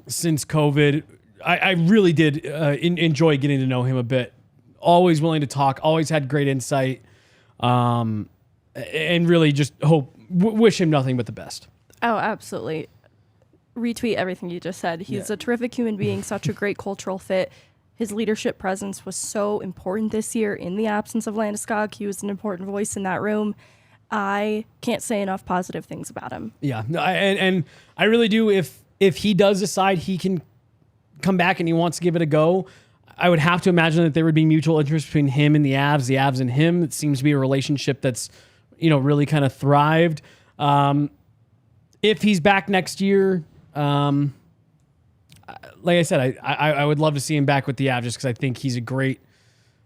A: since COVID. I really did enjoy getting to know him a bit. Always willing to talk, always had great insight, and really just wish him nothing but the best.
B: Oh, absolutely. Retweet everything you just said. He's a terrific human being, such a great cultural fit. His leadership presence was so important this year in the absence of Landeskog. He was an important voice in that room. I can't say enough positive things about him. Yeah,
A: and I really do. If he does decide he can come back and he wants to give it a go, I would have to imagine that there would be mutual interest between him and the Avs and him. It seems to be a relationship that's, really kind of thrived. If he's back next year, like I said, I would love to see him back with the Avs just because I think he's a great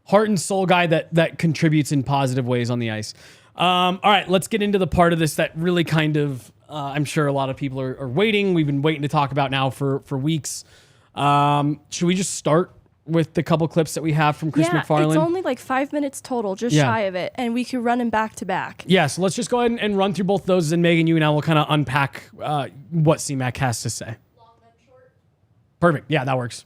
A: heart and soul guy that contributes in positive ways on the ice. All right, let's get into the part of this that really kind of, I'm sure a lot of people are waiting. We've been waiting to talk about now for weeks. Should we just start with the couple clips that we have from Chris MacFarland?
B: It's only like 5 minutes total, just shy of it, and we could run him back to back.
A: Yeah, so let's just go ahead and run through both those, and Megan, you and I will kind of unpack what CMAC has to say. Long and short. Perfect. Yeah, that works.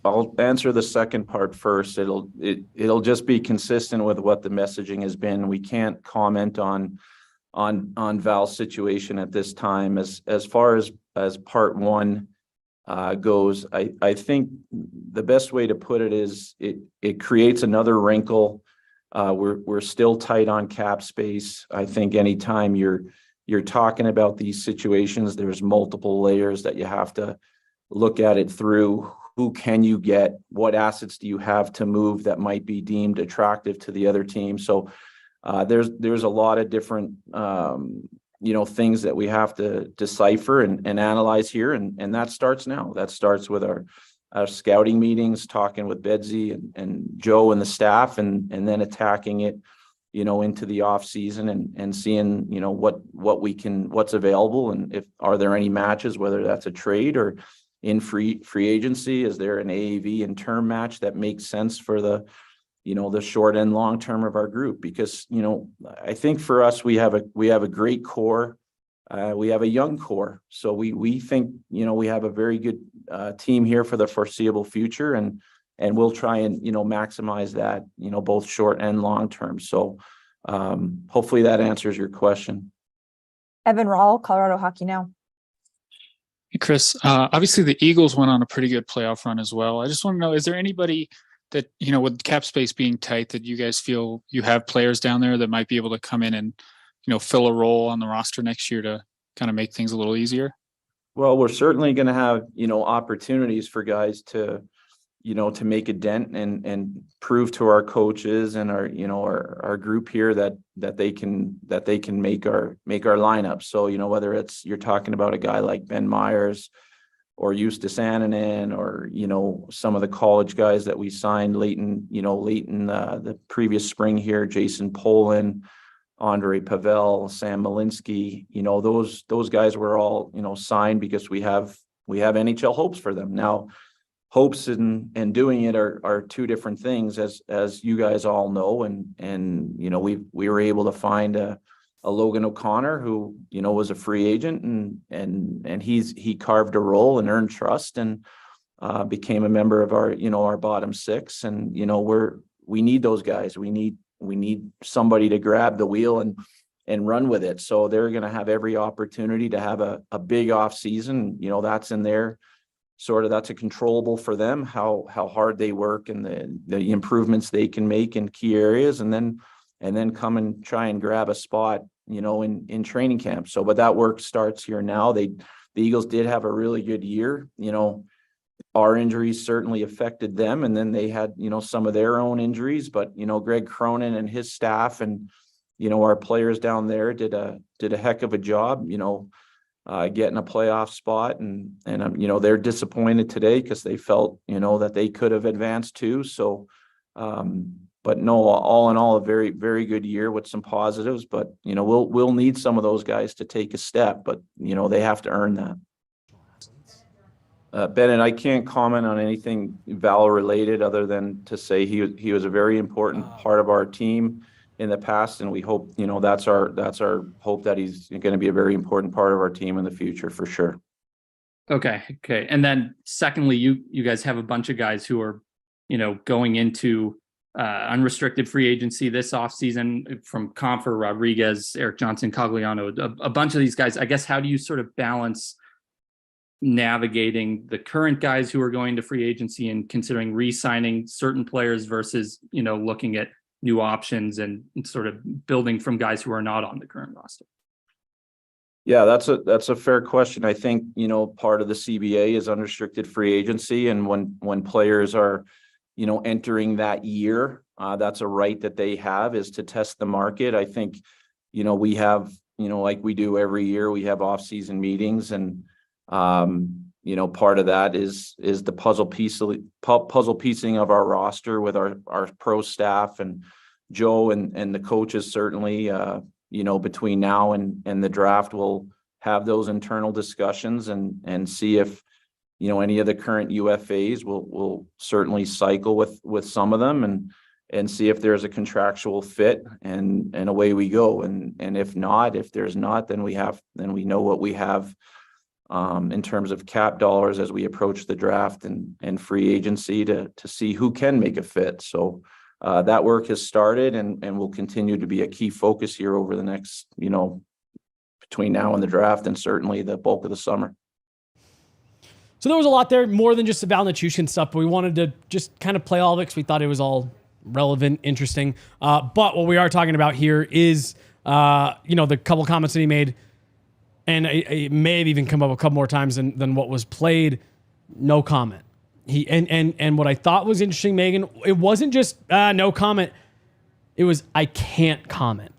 C: I'll answer the second part first. It'll just be consistent with what the messaging has been. We can't comment on Val's situation at this time. As far as part one goes, I think the best way to put it is it creates another wrinkle. We're still tight on cap space. I think anytime you're talking about these situations, there's multiple layers that you have to look at it through. Who can you get? What assets do you have to move that might be deemed attractive to the other team? So there's a lot of different things that we have to decipher and analyze here, and that starts now. That starts with our scouting meetings, talking with Bedsy and Joe and the staff, and then attacking it, into the off season and seeing what's available, and if are there any matches, whether that's a trade or in free agency. Is there an AAV and term match that makes sense for the short and long term of our group? Because, I think for us, we have a great core. We have a young core. So we think, we have a very good team here for the foreseeable future, and we'll try and, maximize that, both short and long term. So hopefully that answers your question.
D: Evan Rawl, Colorado Hockey Now.
E: Hey, Chris, obviously the Eagles went on a pretty good playoff run as well. I just want to know, is there anybody that, with cap space being tight, that you guys feel you have players down there that might be able to come in and, fill a role on the roster next year to kind of make things a little easier?
C: Well, we're certainly going to have, opportunities for guys to make a dent and prove to our coaches and our group here that they can make our lineup. So, whether it's, you're talking about a guy like Ben Myers or Eustace Annanen, or, some of the college guys that we signed late in the previous spring here, Jason Polin, Andre Pavel, Sam Malinsky, those guys were all, signed because we have NHL hopes for them. Now, hopes and doing it are two different things, as you guys all know. And we were able to find a Logan O'Connor who, was a free agent, and he carved a role and earned trust and became a member of our bottom six. And, we need those guys. We need somebody to grab the wheel and run with it. So they're going to have every opportunity to have a big off season. That's in there. That's a controllable for them, how hard they work and the improvements they can make in key areas, and then come and try and grab a spot, in training camp. So, but that work starts here now. The Eagles did have a really good year. Our injuries certainly affected them, and then they had, some of their own injuries, but, Greg Cronin and his staff and, our players down there did a heck of a job, get in a playoff spot, and you know, they're disappointed today because they felt, you know, that they could have advanced too. So, but no, all in all, a very, very good year with some positives. But you know, we'll need some of those guys to take a step, but you know, they have to earn that. Bennett, I can't comment on anything Val related other than to say he was a very important part of our team in the past, and we hope, you know, that's our hope that he's going to be a very important part of our team in the future for sure.
F: Okay. And then secondly, you guys have a bunch of guys who are, you know, going into unrestricted free agency this offseason, from Comfer, Rodriguez, Eric Johnson, Cogliano, a bunch of these guys. I guess, how do you sort of balance navigating the current guys who are going to free agency and considering re-signing certain players versus, you know, looking at new options and sort of building from guys who are not on the current roster?
C: Yeah, that's a fair question. I think, you know, part of the CBA is unrestricted free agency, and when players are, you know, entering that year, that's a right that they have, is to test the market. I think, you know, we have, you know, like we do every year, we have off-season meetings, and you know, part of that is the puzzle piecing of our roster with our pro staff, and Joe and the coaches certainly, you know, between now and the draft, we'll have those internal discussions and see if, you know, any of the current UFAs will certainly cycle with some of them and see if there's a contractual fit, and away we go. And if not, if there's not, then we know what we have in terms of cap dollars as we approach the draft and free agency to see who can make a fit. So that work has started and will continue to be a key focus here over the next, you know, between now and the draft, and certainly the bulk of the summer.
A: So there was a lot there, more than just the Val Nichushkin stuff, but we wanted to just kind of play all of it because we thought it was all relevant, interesting. But what we are talking about here is, you know, the couple comments that he made, and it may have even come up a couple more times than what was played. No comment. He and what I thought was interesting, Megan, it wasn't just no comment. It was, I can't comment.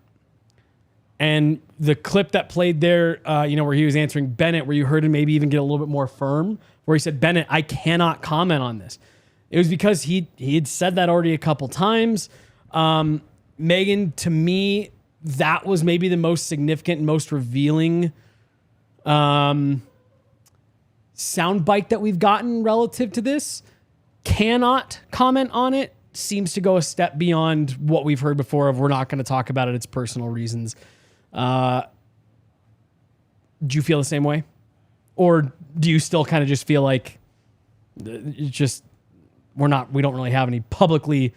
A: And the clip that played there, you know, where he was answering Bennett, where you heard him maybe even get a little bit more firm, where he said, Bennett, I cannot comment on this. It was because he had said that already a couple times. Megan, to me, that was maybe the most significant and most revealing soundbite that we've gotten relative to this. Cannot comment on it seems to go a step beyond what we've heard before of, we're not going to talk about it, it's personal reasons. Do you feel the same way? Or do you still kind of just feel like it's just, we don't really have any publicly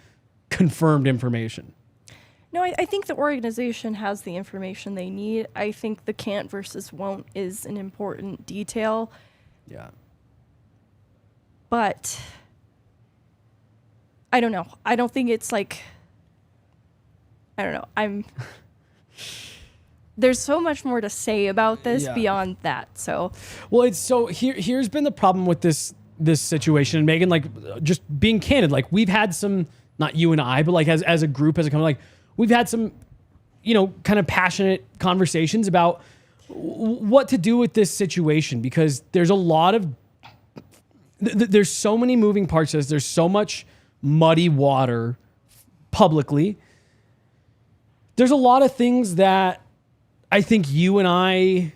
A: confirmed information?
B: No, I think the organization has the information they need. I think the can't versus won't is an important detail.
A: Yeah.
B: But I don't know. I don't think it's like, I don't know. There's so much more to say about this beyond that. So,
A: well, it's so here's been the problem with this situation. And Megan, like, just being candid, like, we've had some, not you and I, but like as a group, as a company, like, we've had some, you know, kind of passionate conversations about what to do with this situation, because there's a lot of, there's so many moving parts to this. There's so much muddy water publicly. There's a lot of things that I think you and I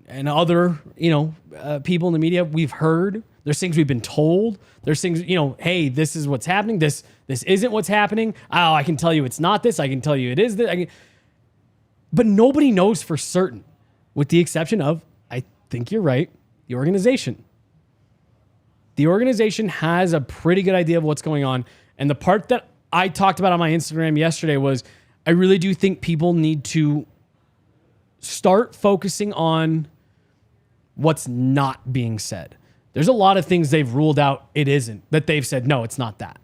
A: and other, you know, people in the media, we've heard. There's things we've been told. There's things, you know, hey, this is what's happening. This isn't what's happening. Oh, I can tell you it's not this. I can tell you it is this. But nobody knows for certain, with the exception of, I think you're right, the organization. The organization has a pretty good idea of what's going on. And the part that I talked about on my Instagram yesterday was, I really do think people need to start focusing on what's not being said. There's a lot of things they've ruled out it isn't, that they've said, no, it's not that.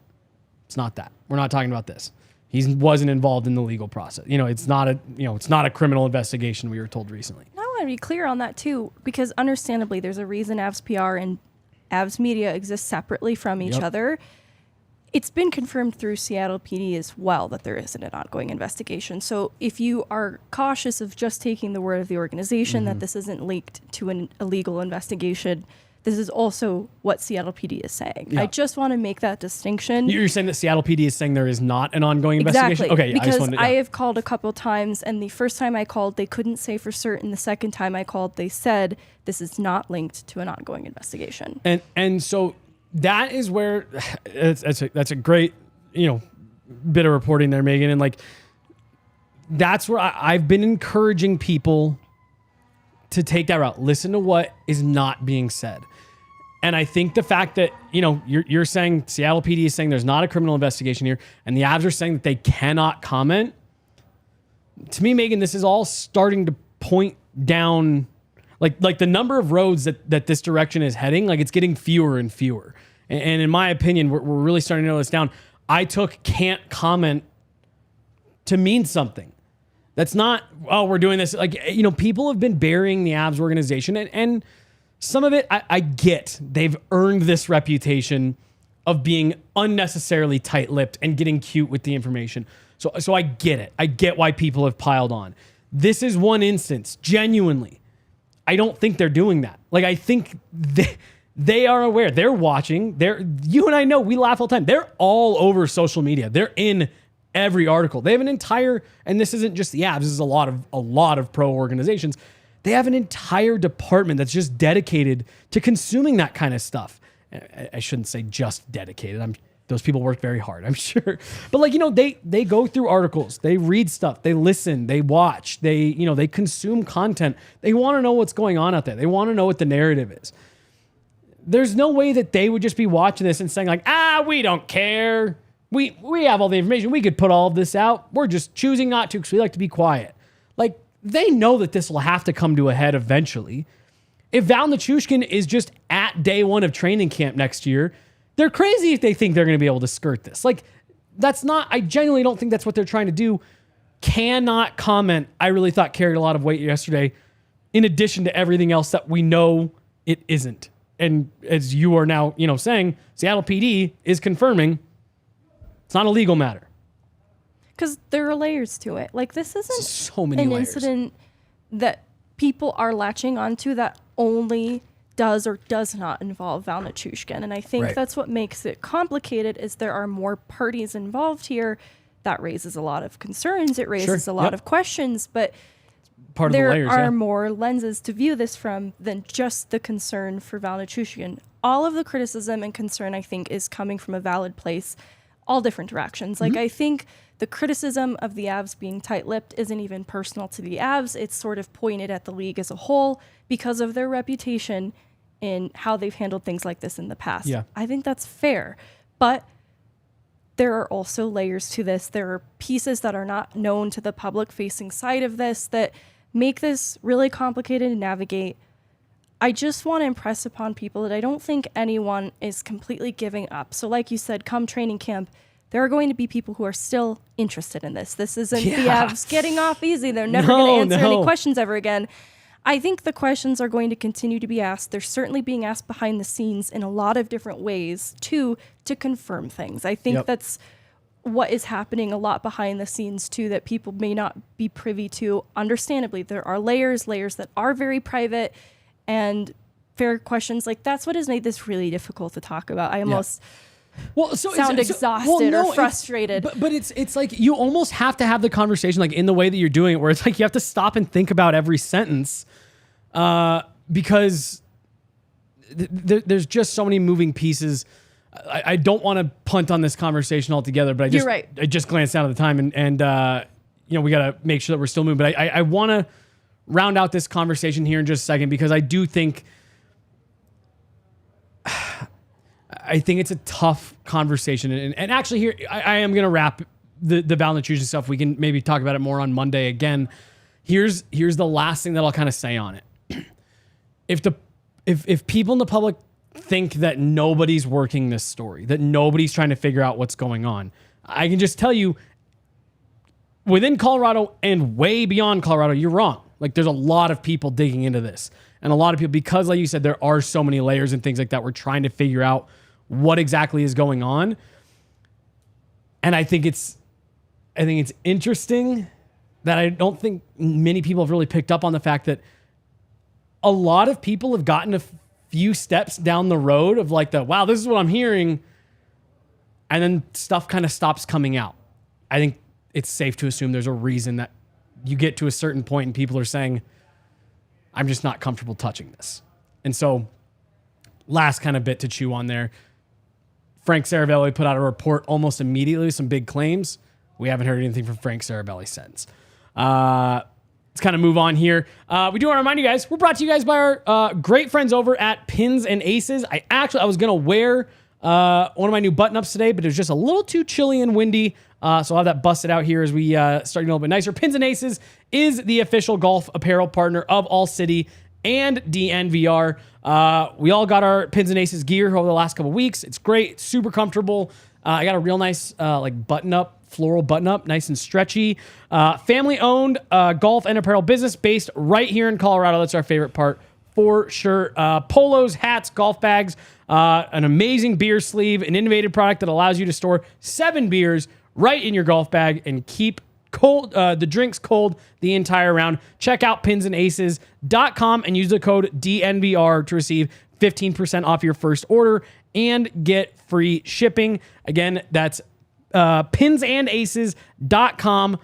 A: It's not that. We're not talking about this. He wasn't involved in the legal process. You know, it's not a criminal investigation, we were told recently.
B: I want to be clear on that too, because understandably, there's a reason Avs PR and Avs media exist separately from each other. It's been confirmed through Seattle PD as well that there isn't an ongoing investigation. So if you are cautious of just taking the word of the organization that this isn't linked to an illegal investigation, this is also what Seattle PD is saying.
A: Yeah.
B: I just want to make that distinction.
A: You're saying that Seattle PD is saying there is not an ongoing investigation?
B: Exactly.
A: Okay,
B: Because I have called a couple times, and the first time I called, they couldn't say for certain. The second time I called, they said this is not linked to an ongoing investigation.
A: And so that is where that's a great, bit of reporting there, Megan. And like, that's where I've been encouraging people to take that route. Listen to what is not being said. And I think the fact that, you're saying Seattle PD is saying there's not a criminal investigation here, and the Avs are saying that they cannot comment. To me, Megan, this is all starting to point down, like the number of roads that this direction is heading, like it's getting fewer and fewer. And in my opinion, we're really starting to narrow this down. I took can't comment to mean something. That's not, we're doing this. Like, people have been burying the Avs organization, and some of it I get. They've earned this reputation of being unnecessarily tight-lipped and getting cute with the information. So I get it. I get why people have piled on. This is one instance, genuinely. I don't think they're doing that. Like, I think they are aware. They're watching. You and I know, we laugh all the time. They're all over social media. They're in every article. They have an entire, and this isn't just the Avs, this is a lot of pro organizations. They have an entire department that's just dedicated to consuming that kind of stuff. I shouldn't say just dedicated. Those people work very hard, I'm sure. But they go through articles, they read stuff, they listen, they watch, they consume content. They want to know what's going on out there. They want to know what the narrative is. There's no way that they would just be watching this and saying like, we don't care. We have all the information. We could put all of this out. We're just choosing not to because we like to be quiet. Like, they know that this will have to come to a head eventually. If Val Nichushkin is just at day one of training camp next year, they're crazy if they think they're going to be able to skirt this. Like, I genuinely don't think that's what they're trying to do. Cannot comment, I really thought carried a lot of weight yesterday, in addition to everything else that we know it isn't. And as you are now, saying, Seattle PD is confirming it's not a legal matter.
B: Because there are layers to it. Like, this isn't
A: so many
B: an
A: layers.
B: Incident that people are latching onto that only does or does not involve Val Nichushkin. And I think that's what makes it complicated, is there are more parties involved here. That raises a lot of concerns. It raises a lot of questions. But
A: part of
B: there
A: the layers,
B: are more lenses to view this from than just the concern for Val Nichushkin. All of the criticism and concern, I think, is coming from a valid place, all different directions. Like, I think the criticism of the Avs being tight-lipped isn't even personal to the Avs. It's sort of pointed at the league as a whole because of their reputation in how they've handled things like this in the past.
A: Yeah.
B: I think that's fair. But there are also layers to this. There are pieces that are not known to the public-facing side of this that make this really complicated to navigate. I just want to impress upon people that I don't think anyone is completely giving up. So like you said, come training camp, there are going to be people who are still interested in this. This isn't the Avs getting off easy. They're never going to answer any questions ever again. I think the questions are going to continue to be asked. They're certainly being asked behind the scenes in a lot of different ways, too, to confirm things. I think that's what is happening a lot behind the scenes, too, that people may not be privy to. Understandably, there are layers that are very private, and fair questions. Like, that's what has made this really difficult to talk about. I almost sound exhausted or frustrated.
A: But it's like you almost have to have the conversation like in the way that you're doing it, where it's like you have to stop and think about every sentence because there's just so many moving pieces. I don't want to punt on this conversation altogether, but I just glanced down at the time and we got to make sure that we're still moving. But I want to round out this conversation here in just a second because I do think it's a tough conversation. And actually here, I am going to wrap the Val Nichushkin stuff. We can maybe talk about it more on Monday again. Here's the last thing that I'll kind of say on it. If people in the public think that nobody's working this story, that nobody's trying to figure out what's going on, I can just tell you within Colorado and way beyond Colorado, you're wrong. Like, there's a lot of people digging into this and a lot of people, because like you said, there are so many layers and things like that. We're trying to figure out what exactly is going on. And I think it's interesting that I don't think many people have really picked up on the fact that a lot of people have gotten a few steps down the road of like wow, this is what I'm hearing. And then stuff kind of stops coming out. I think it's safe to assume there's a reason that you get to a certain point and people are saying, I'm just not comfortable touching this. And so last kind of bit to chew on there. Frank Saravelli put out a report almost immediately with some big claims. We haven't heard anything from Frank Saravelli since. Let's kind of move on here. We do want to remind you guys, we're brought to you guys by our great friends over at Pins and Aces. I was going to wear one of my new button-ups today, but it was just a little too chilly and windy. So I'll have that busted out here as we start getting a little bit nicer. Pins and Aces is the official golf apparel partner of ALLCITY and DNVR. We all got our Pins and Aces gear over the last couple weeks. It's great. It's super comfortable. I got a real nice button-up, floral button-up, nice and stretchy. Family-owned golf and apparel business based right here in Colorado. That's our favorite part for sure. Polos, hats, golf bags, an amazing beer sleeve, an innovative product that allows you to store 7 beers right in your golf bag and keep the drinks cold the entire round. Check out pinsandaces.com and use the code DNVR to receive 15% off your first order and get free shipping. Again, that's pinsandaces.com.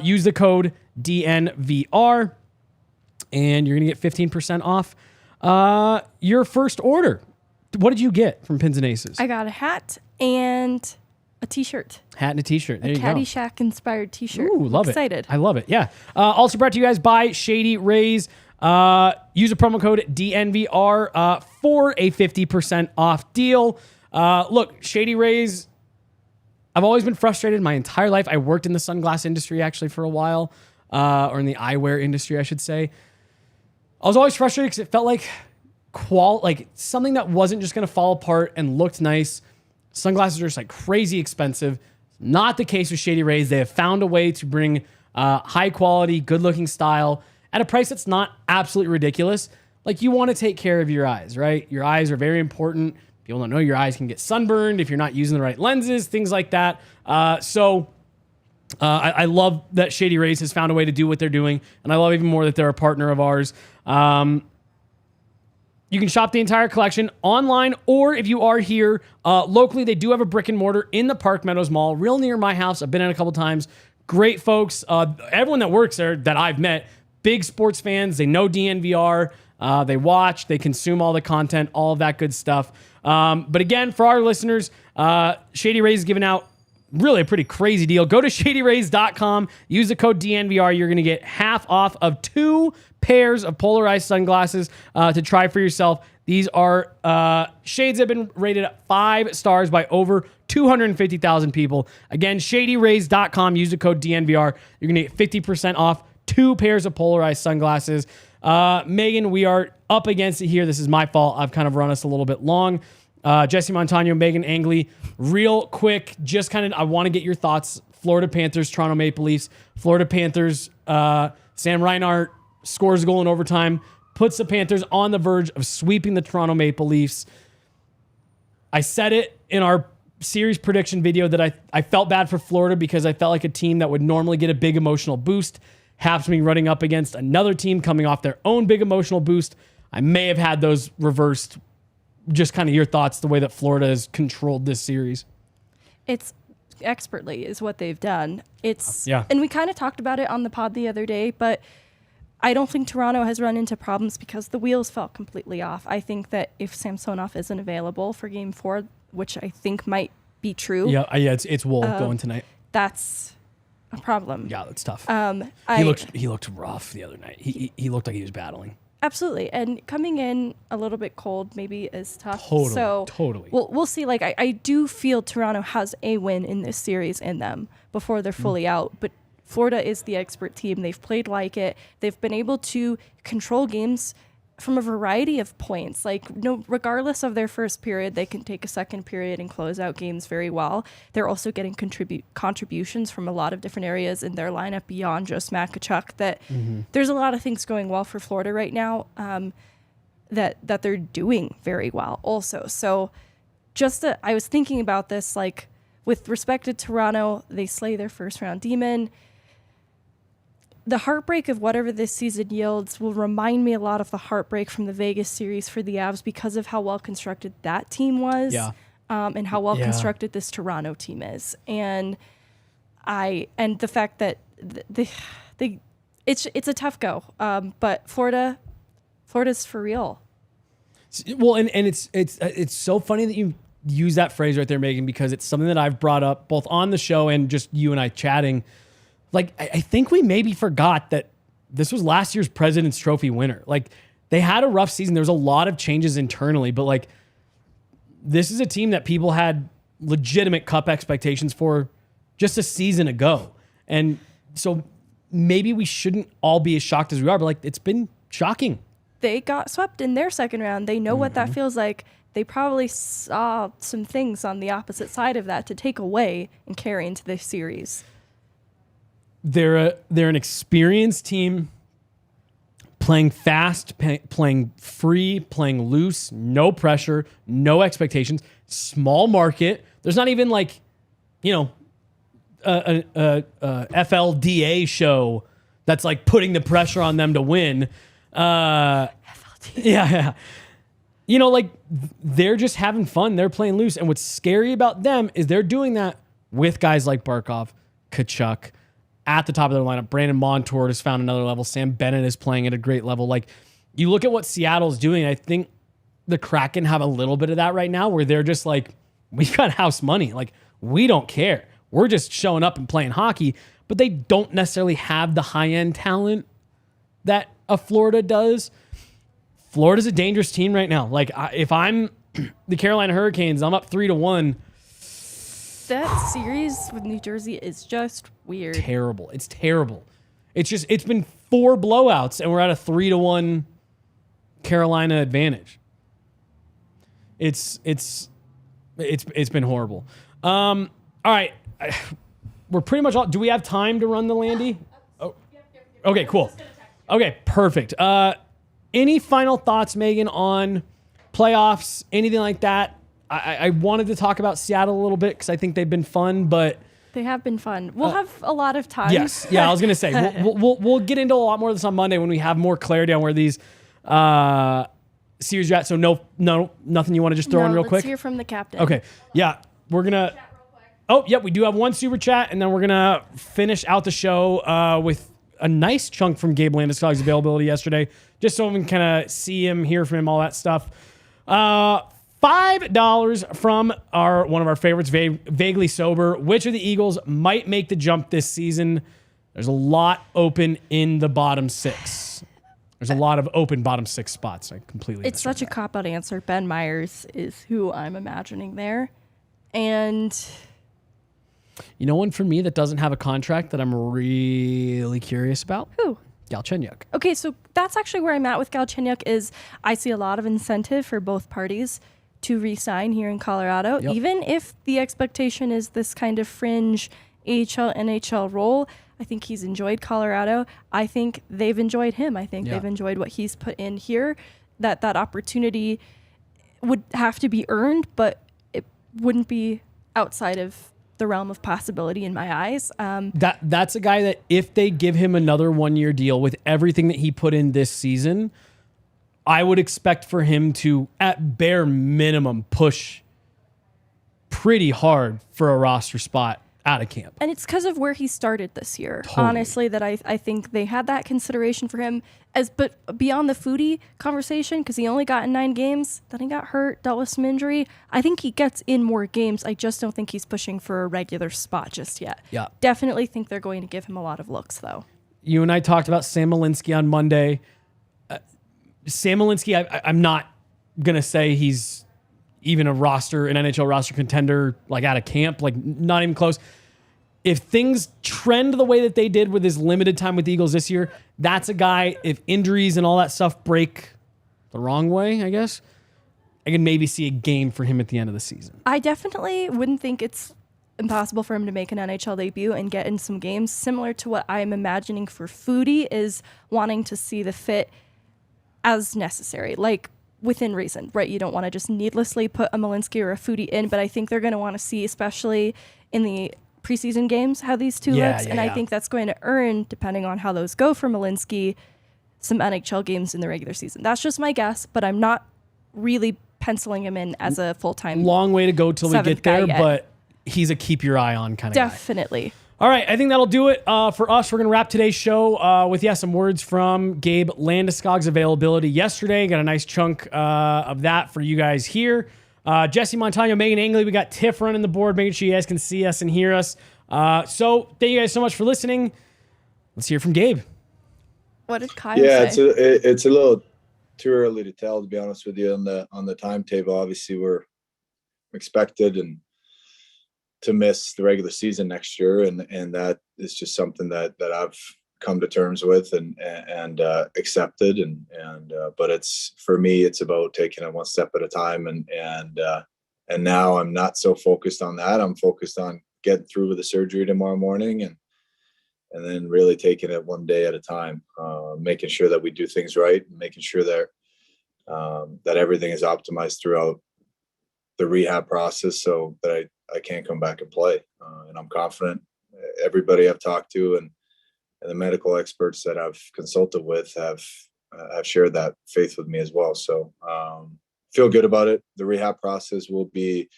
A: Use the code DNVR and you're going to get 15% off your first order. What did you get from Pins and Aces?
B: I got a hat and a t-shirt.
A: Hat and a t-shirt. There you go.
B: Caddyshack inspired t-shirt.
A: Ooh, love
B: Excited.
A: it. I love it. Yeah. Also brought to you guys by Shady Rays. Use a promo code DNVR for a 50% off deal. Look, Shady Rays, I've always been frustrated my entire life. I worked in the sunglass industry actually for a while, or in the eyewear industry, I should say. I was always frustrated because it felt like something that wasn't just going to fall apart and looked nice. Sunglasses are just like crazy expensive. Not the case with Shady Rays. They have found a way to bring high quality, good looking style at a price that's not absolutely ridiculous. Like, you want to take care of your eyes, right? Your eyes are very important. People don't know your eyes can get sunburned if you're not using the right lenses, things like that. So I love that Shady Rays has found a way to do what they're doing. And I love even more that they're a partner of ours. You can shop the entire collection online, or if you are here locally, they do have a brick and mortar in the Park Meadows Mall, real near my house. I've been in a couple times. Great folks. Everyone that works there that I've met, big sports fans. They know DNVR. They watch. They consume all the content, all of that good stuff. But again, for our listeners, Shady Rays is giving out really a pretty crazy deal. Go to shadyrays.com. Use the code DNVR. You're going to get half off of 2 pairs of polarized sunglasses to try for yourself. These are shades that have been rated 5 stars by over 250,000 people. Again, shadyrays.com. Use the code DNVR. You're going to get 50% off 2 pairs of polarized sunglasses. Megan, we are up against it here. This is my fault. I've kind of run us a little bit long. Jesse Montano, Meghan Angley, real quick, just kind of, I want to get your thoughts. Florida Panthers, Toronto Maple Leafs. Florida Panthers, Sam Reinhart scores a goal in overtime, puts the Panthers on the verge of sweeping the Toronto Maple Leafs. I said it in our series prediction video that I felt bad for Florida because I felt like a team that would normally get a big emotional boost happens to be running up against another team coming off their own big emotional boost. I may have had those reversed. Just kind of your thoughts, the way that Florida has controlled this series.
B: It's expertly is what they've done.
A: Yeah.
B: And we kind of talked about it on the pod the other day, but I don't think Toronto has run into problems because the wheels fell completely off. I think that if Samsonov isn't available for Game 4, which I think might be true.
A: Yeah, it's Wool going tonight.
B: That's a problem.
A: Yeah, that's tough. He looked rough the other night. He looked like he was battling.
B: Absolutely. And coming in a little bit cold maybe is tough.
A: Totally.
B: We'll see. Like, I do feel Toronto has a win in this series in them before they're fully out. But Florida is the expert team. They've played like it. They've been able to control games from a variety of points. Like, regardless of their first period, they can take a second period and close out games very well. They're also getting contributions from a lot of different areas in their lineup beyond just Makachuk. That there's a lot of things going well for Florida right now that they're doing very well also. So I was thinking about this, like, with respect to Toronto, they slay their first round demon. The heartbreak of whatever this season yields will remind me a lot of the heartbreak from the Vegas series for the Avs because of how well constructed that team was, and how well constructed this Toronto team is, and the fact that it's a tough go, but Florida's for real.
A: Well, and it's so funny that you use that phrase right there, Megan, because it's something that I've brought up both on the show and just you and I chatting. Like, I think we maybe forgot that this was last year's President's Trophy winner. Like, they had a rough season. There was a lot of changes internally, but like, this is a team that people had legitimate cup expectations for just a season ago. And so maybe we shouldn't all be as shocked as we are, but like, it's been shocking.
B: They got swept in their second round. They know what that feels like. They probably saw some things on the opposite side of that to take away and carry into this series.
A: They're an experienced team, playing fast, playing free, playing loose, no pressure, no expectations, small market. There's not even like, you know, a FLDA show that's like putting the pressure on them to win. Yeah. You know, like, they're just having fun. They're playing loose. And what's scary about them is they're doing that with guys like Barkov, Kachuk, at the top of their lineup. Brandon Montour has found another level. Sam Bennett is playing at a great level. Like, you look at what Seattle's doing, I think the Kraken have a little bit of that right now where they're just like, we've got house money. Like, we don't care. We're just showing up and playing hockey, but they don't necessarily have the high-end talent that a Florida does. Florida's a dangerous team right now. Like, if I'm the Carolina Hurricanes, I'm up 3-1.
B: That series with New Jersey is just weird.
A: Terrible. It's terrible. It's been 4 blowouts and we're at a 3-1 Carolina advantage. It's been horrible. All right. We're pretty much all. Do we have time to run the Landy? Oh. Okay, cool. Okay, perfect. Any final thoughts, Megan, on playoffs, anything like that? I wanted to talk about Seattle a little bit because I think they've been fun, but
B: they have been fun. We'll have a lot of time.
A: Yes, yeah. I was gonna say we'll get into a lot more of this on Monday when we have more clarity on where these series are at. So nothing you want to just throw in real quick.
B: Let's hear from the captain.
A: Okay, yeah, we're gonna. Oh, yep, we do have one super chat, and then we're gonna finish out the show with a nice chunk from Gabe Landeskog's availability yesterday, just so we can kind of see him, hear from him, all that stuff. $5 from one of our favorites, Vaguely Sober. Which of the Eagles might make the jump this season? There's a lot open in the bottom 6. There's a lot of open bottom 6 spots. I completely.
B: It's such a cop-out answer. Ben Myers is who I'm imagining there, and
A: you know, one for me that doesn't have a contract that I'm really curious about.
B: Who?
A: Galchenyuk.
B: Okay, so that's actually where I'm at with Galchenyuk. Is I see a lot of incentive for both parties to re-sign here in Colorado, even if the expectation is this kind of fringe AHL, NHL role. I think he's enjoyed Colorado. I think they've enjoyed him. I think they've enjoyed what he's put in here. That opportunity would have to be earned, but it wouldn't be outside of the realm of possibility in my eyes.
A: That's a guy that if they give him another 1-year deal with everything that he put in this season, I would expect for him to, at bare minimum, push pretty hard for a roster spot out of camp.
B: And it's because of where he started this year,
A: Totally.
B: honestly, that I think they had that consideration for him. But beyond the foodie conversation, because he only got in 9 games, then he got hurt, dealt with some injury. I think he gets in more games. I just don't think he's pushing for a regular spot just yet.
A: Yeah.
B: Definitely think they're going to give him a lot of looks, though.
A: You and I talked about Sam Malinsky on Monday. Sam Malinsky, I'm not going to say he's even an NHL roster contender, like out of camp, like not even close. If things trend the way that they did with his limited time with the Eagles this year, that's a guy, if injuries and all that stuff break the wrong way, I guess, I can maybe see a game for him at the end of the season.
B: I definitely wouldn't think it's impossible for him to make an NHL debut and get in some games. Similar to what I'm imagining for Foodie is wanting to see the fit as necessary. Like within reason, right? You don't want to just needlessly put a Malinsky or a Foudy in, but I think they're going to want to see, especially in the preseason games, how these two looks. And I think that's going to earn, depending on how those go for Malinsky, some NHL games in the regular season. That's just my guess, but I'm not really penciling him in as a full-time.
A: Long way to go till we get there, but he's a keep your eye on kind of guy.
B: Definitely.
A: All right, I think that'll do it for us. We're going to wrap today's show with, some words from Gabe Landeskog's availability yesterday. Got a nice chunk of that for you guys here. Jesse Montano, Meghan Angley, we got Tiff running the board, making sure you guys can see us and hear us. So thank you guys so much for listening. Let's hear from Gabe.
B: What did Kyle say?
G: It's a little too early to tell, to be honest with you, on the timetable. Obviously, we're expected to miss the regular season next year, and that is just something that I've come to terms with and accepted, but it's, for me, it's about taking it one step at a time, and now I'm not so focused on that. I'm focused on getting through with the surgery tomorrow morning, and then really taking it one day at a time, making sure that we do things right, and making sure that everything is optimized throughout the rehab process, so that I can't come back and play. And I'm confident. Everybody I've talked to and the medical experts that I've consulted with have shared that faith with me as well. So feel good about it. The rehab process will be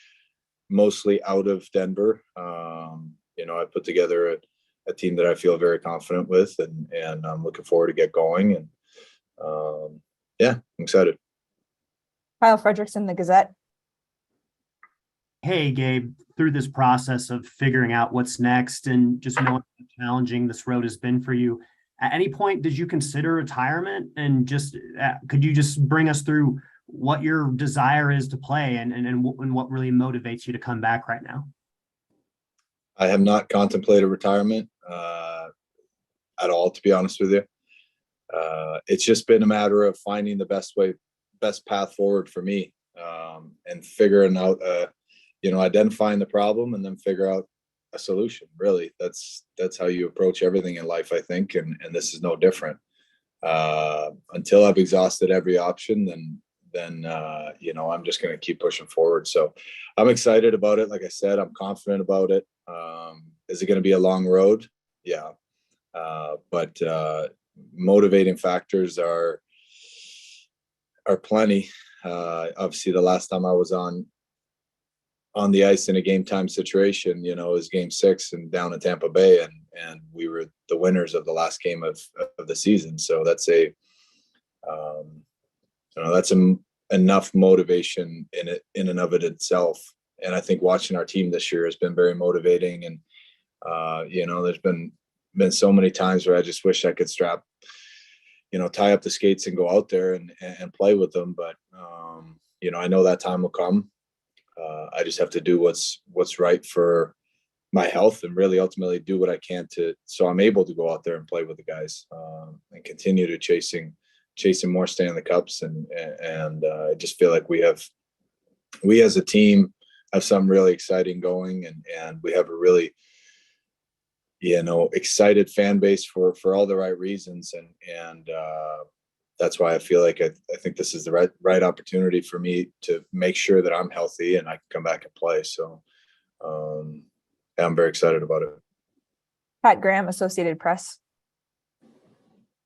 G: mostly out of Denver. I put together a team that I feel very confident with, and I'm looking forward to get going. And I'm excited.
D: Kyle Fredrickson, The Gazette.
H: Hey, Gabe, through this process of figuring out what's next and just knowing how challenging this road has been for you, at any point did you consider retirement? And just could you just bring us through what your desire is to play and what really motivates you to come back right now?
G: I have not contemplated retirement at all, to be honest with you. It's just been a matter of finding the best path forward for me, and figuring out identifying the problem and then figure out a solution. Really, that's how you approach everything in life, I think, and this is no different. Until I've exhausted every option, then I'm just going to keep pushing forward. So I'm excited about it. Like I said, I'm confident about it. Is it going to be a long road? Yeah. But motivating factors are plenty. Obviously, the last time I was on the ice in a game time situation, it was Game 6 and down in Tampa Bay, and we were the winners of the last game of the season. So that's enough motivation in and of it itself. And I think watching our team this year has been very motivating. And there's been so many times where I just wish I could tie up the skates and go out there and play with them. But I know that time will come. I just have to do what's right for my health, and really ultimately do what I can so I'm able to go out there and play with the guys, and continue to chasing more Stanley Cups. And I just feel like we as a team have something really exciting going, and we have a really, excited fan base for all the right reasons. And that's why I feel like I think this is the right opportunity for me to make sure that I'm healthy and I can come back and play. So I'm very excited about it.
D: Pat Graham, Associated Press.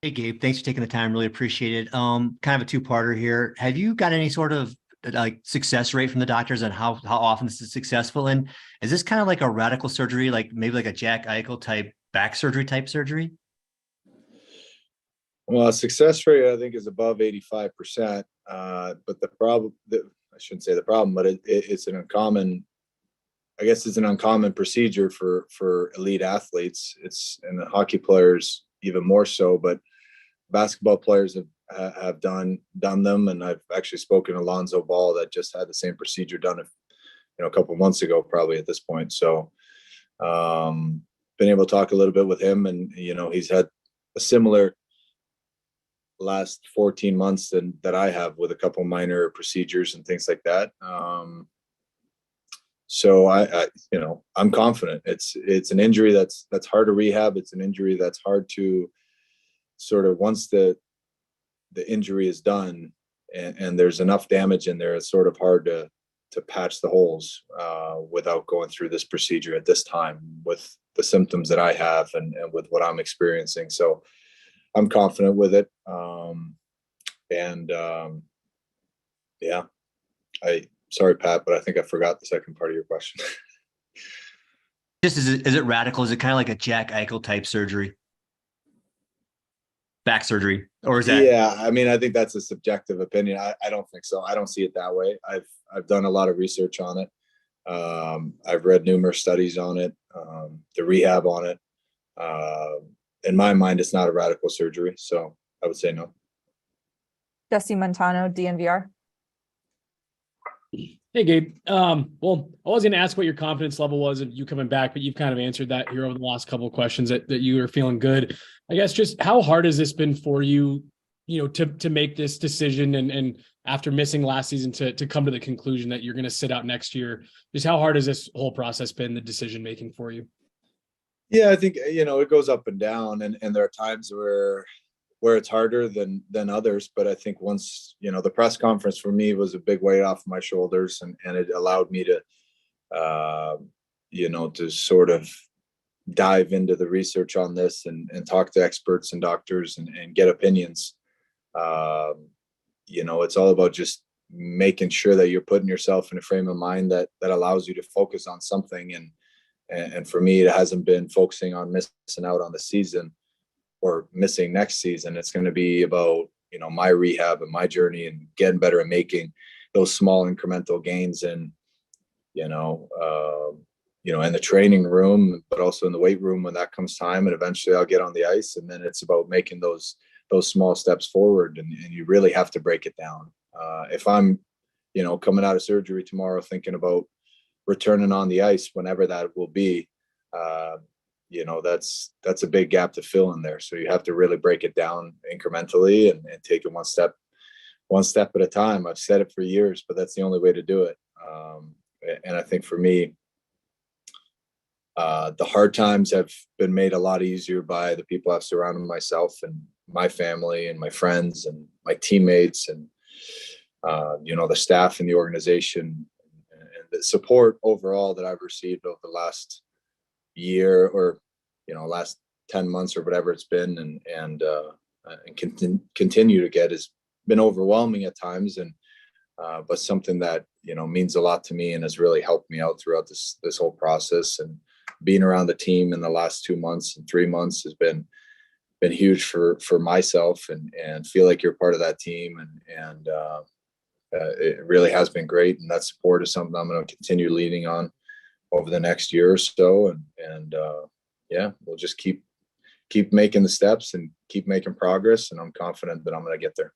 I: Hey, Gabe, thanks for taking the time. Really appreciate it. Kind of a two-parter here. Have you got any sort of success rate from the doctors on how often this is successful? And is this kind of like a radical surgery, like maybe like a Jack Eichel type back surgery type surgery?
G: Well, success rate, I think, is above 85%. But the problem, I shouldn't say the problem, but it's an uncommon, I guess it's an uncommon procedure for elite athletes. And the hockey players even more so, but basketball players have done them. And I've actually spoken to Lonzo Ball that just had the same procedure done a couple of months ago, probably at this point. So been able to talk a little bit with him, and he's had a similar last 14 months that I have, with a couple minor procedures and things like that. So I'm confident. It's an injury that's hard to rehab. It's an injury that's hard to sort of, once the injury is done and there's enough damage in there. It's sort of hard to patch the holes without going through this procedure at this time with the symptoms that I have and with what I'm experiencing. So I'm confident with it. Yeah, sorry, Pat, but I think I forgot the second part of your question.
I: Just is it radical? Is it kind of like a Jack Eichel type surgery? Back surgery, or is that?
G: Yeah, I mean, I think that's a subjective opinion. I don't think so. I don't see it that way. I've done a lot of research on it. I've read numerous studies on it, the rehab on it. In my mind, it's not a radical surgery, so I would say no.
D: Jesse Montano, DNVR.
A: Hey, Gabe. Well, I was going to ask what your confidence level was of you coming back, but you've kind of answered that here over the last couple of questions that you are feeling good. I guess just how hard has this been for you, to make this decision and after missing last season to come to the conclusion that you're going to sit out next year? Just how hard has this whole process been, the decision making for you?
G: Yeah, I think, it goes up and down, and there are times where it's harder than others. But I think once, the press conference for me was a big weight off my shoulders, and it allowed me to, to sort of dive into the research on this and talk to experts and doctors and get opinions. It's all about just making sure that you're putting yourself in a frame of mind that allows you to focus on something. And for me, it hasn't been focusing on missing out on the season or missing next season. It's going to be about, my rehab and my journey and getting better at making those small incremental gains in the training room, but also in the weight room when that comes time. And eventually I'll get on the ice, and then it's about making those small steps forward. And you really have to break it down. If I'm, coming out of surgery tomorrow, thinking about returning on the ice, whenever that will be, that's a big gap to fill in there. So you have to really break it down incrementally and take it one step at a time. I've said it for years, but that's the only way to do it. And I think for me, the hard times have been made a lot easier by the people I've surrounded myself and my family and my friends and my teammates and, the staff in the organization and the support overall that I've received over the last year or, last 10 months or whatever it's been and continue to get has been overwhelming at times. But something that, means a lot to me and has really helped me out throughout this whole process. And being around the team in the last 2 months and 3 months has been huge for myself and feel like you're part of that team. And it really has been great. And that support is something I'm going to continue leaning on over the next year or so. And we'll just keep making the steps and keep making progress. And I'm confident that I'm going to get there.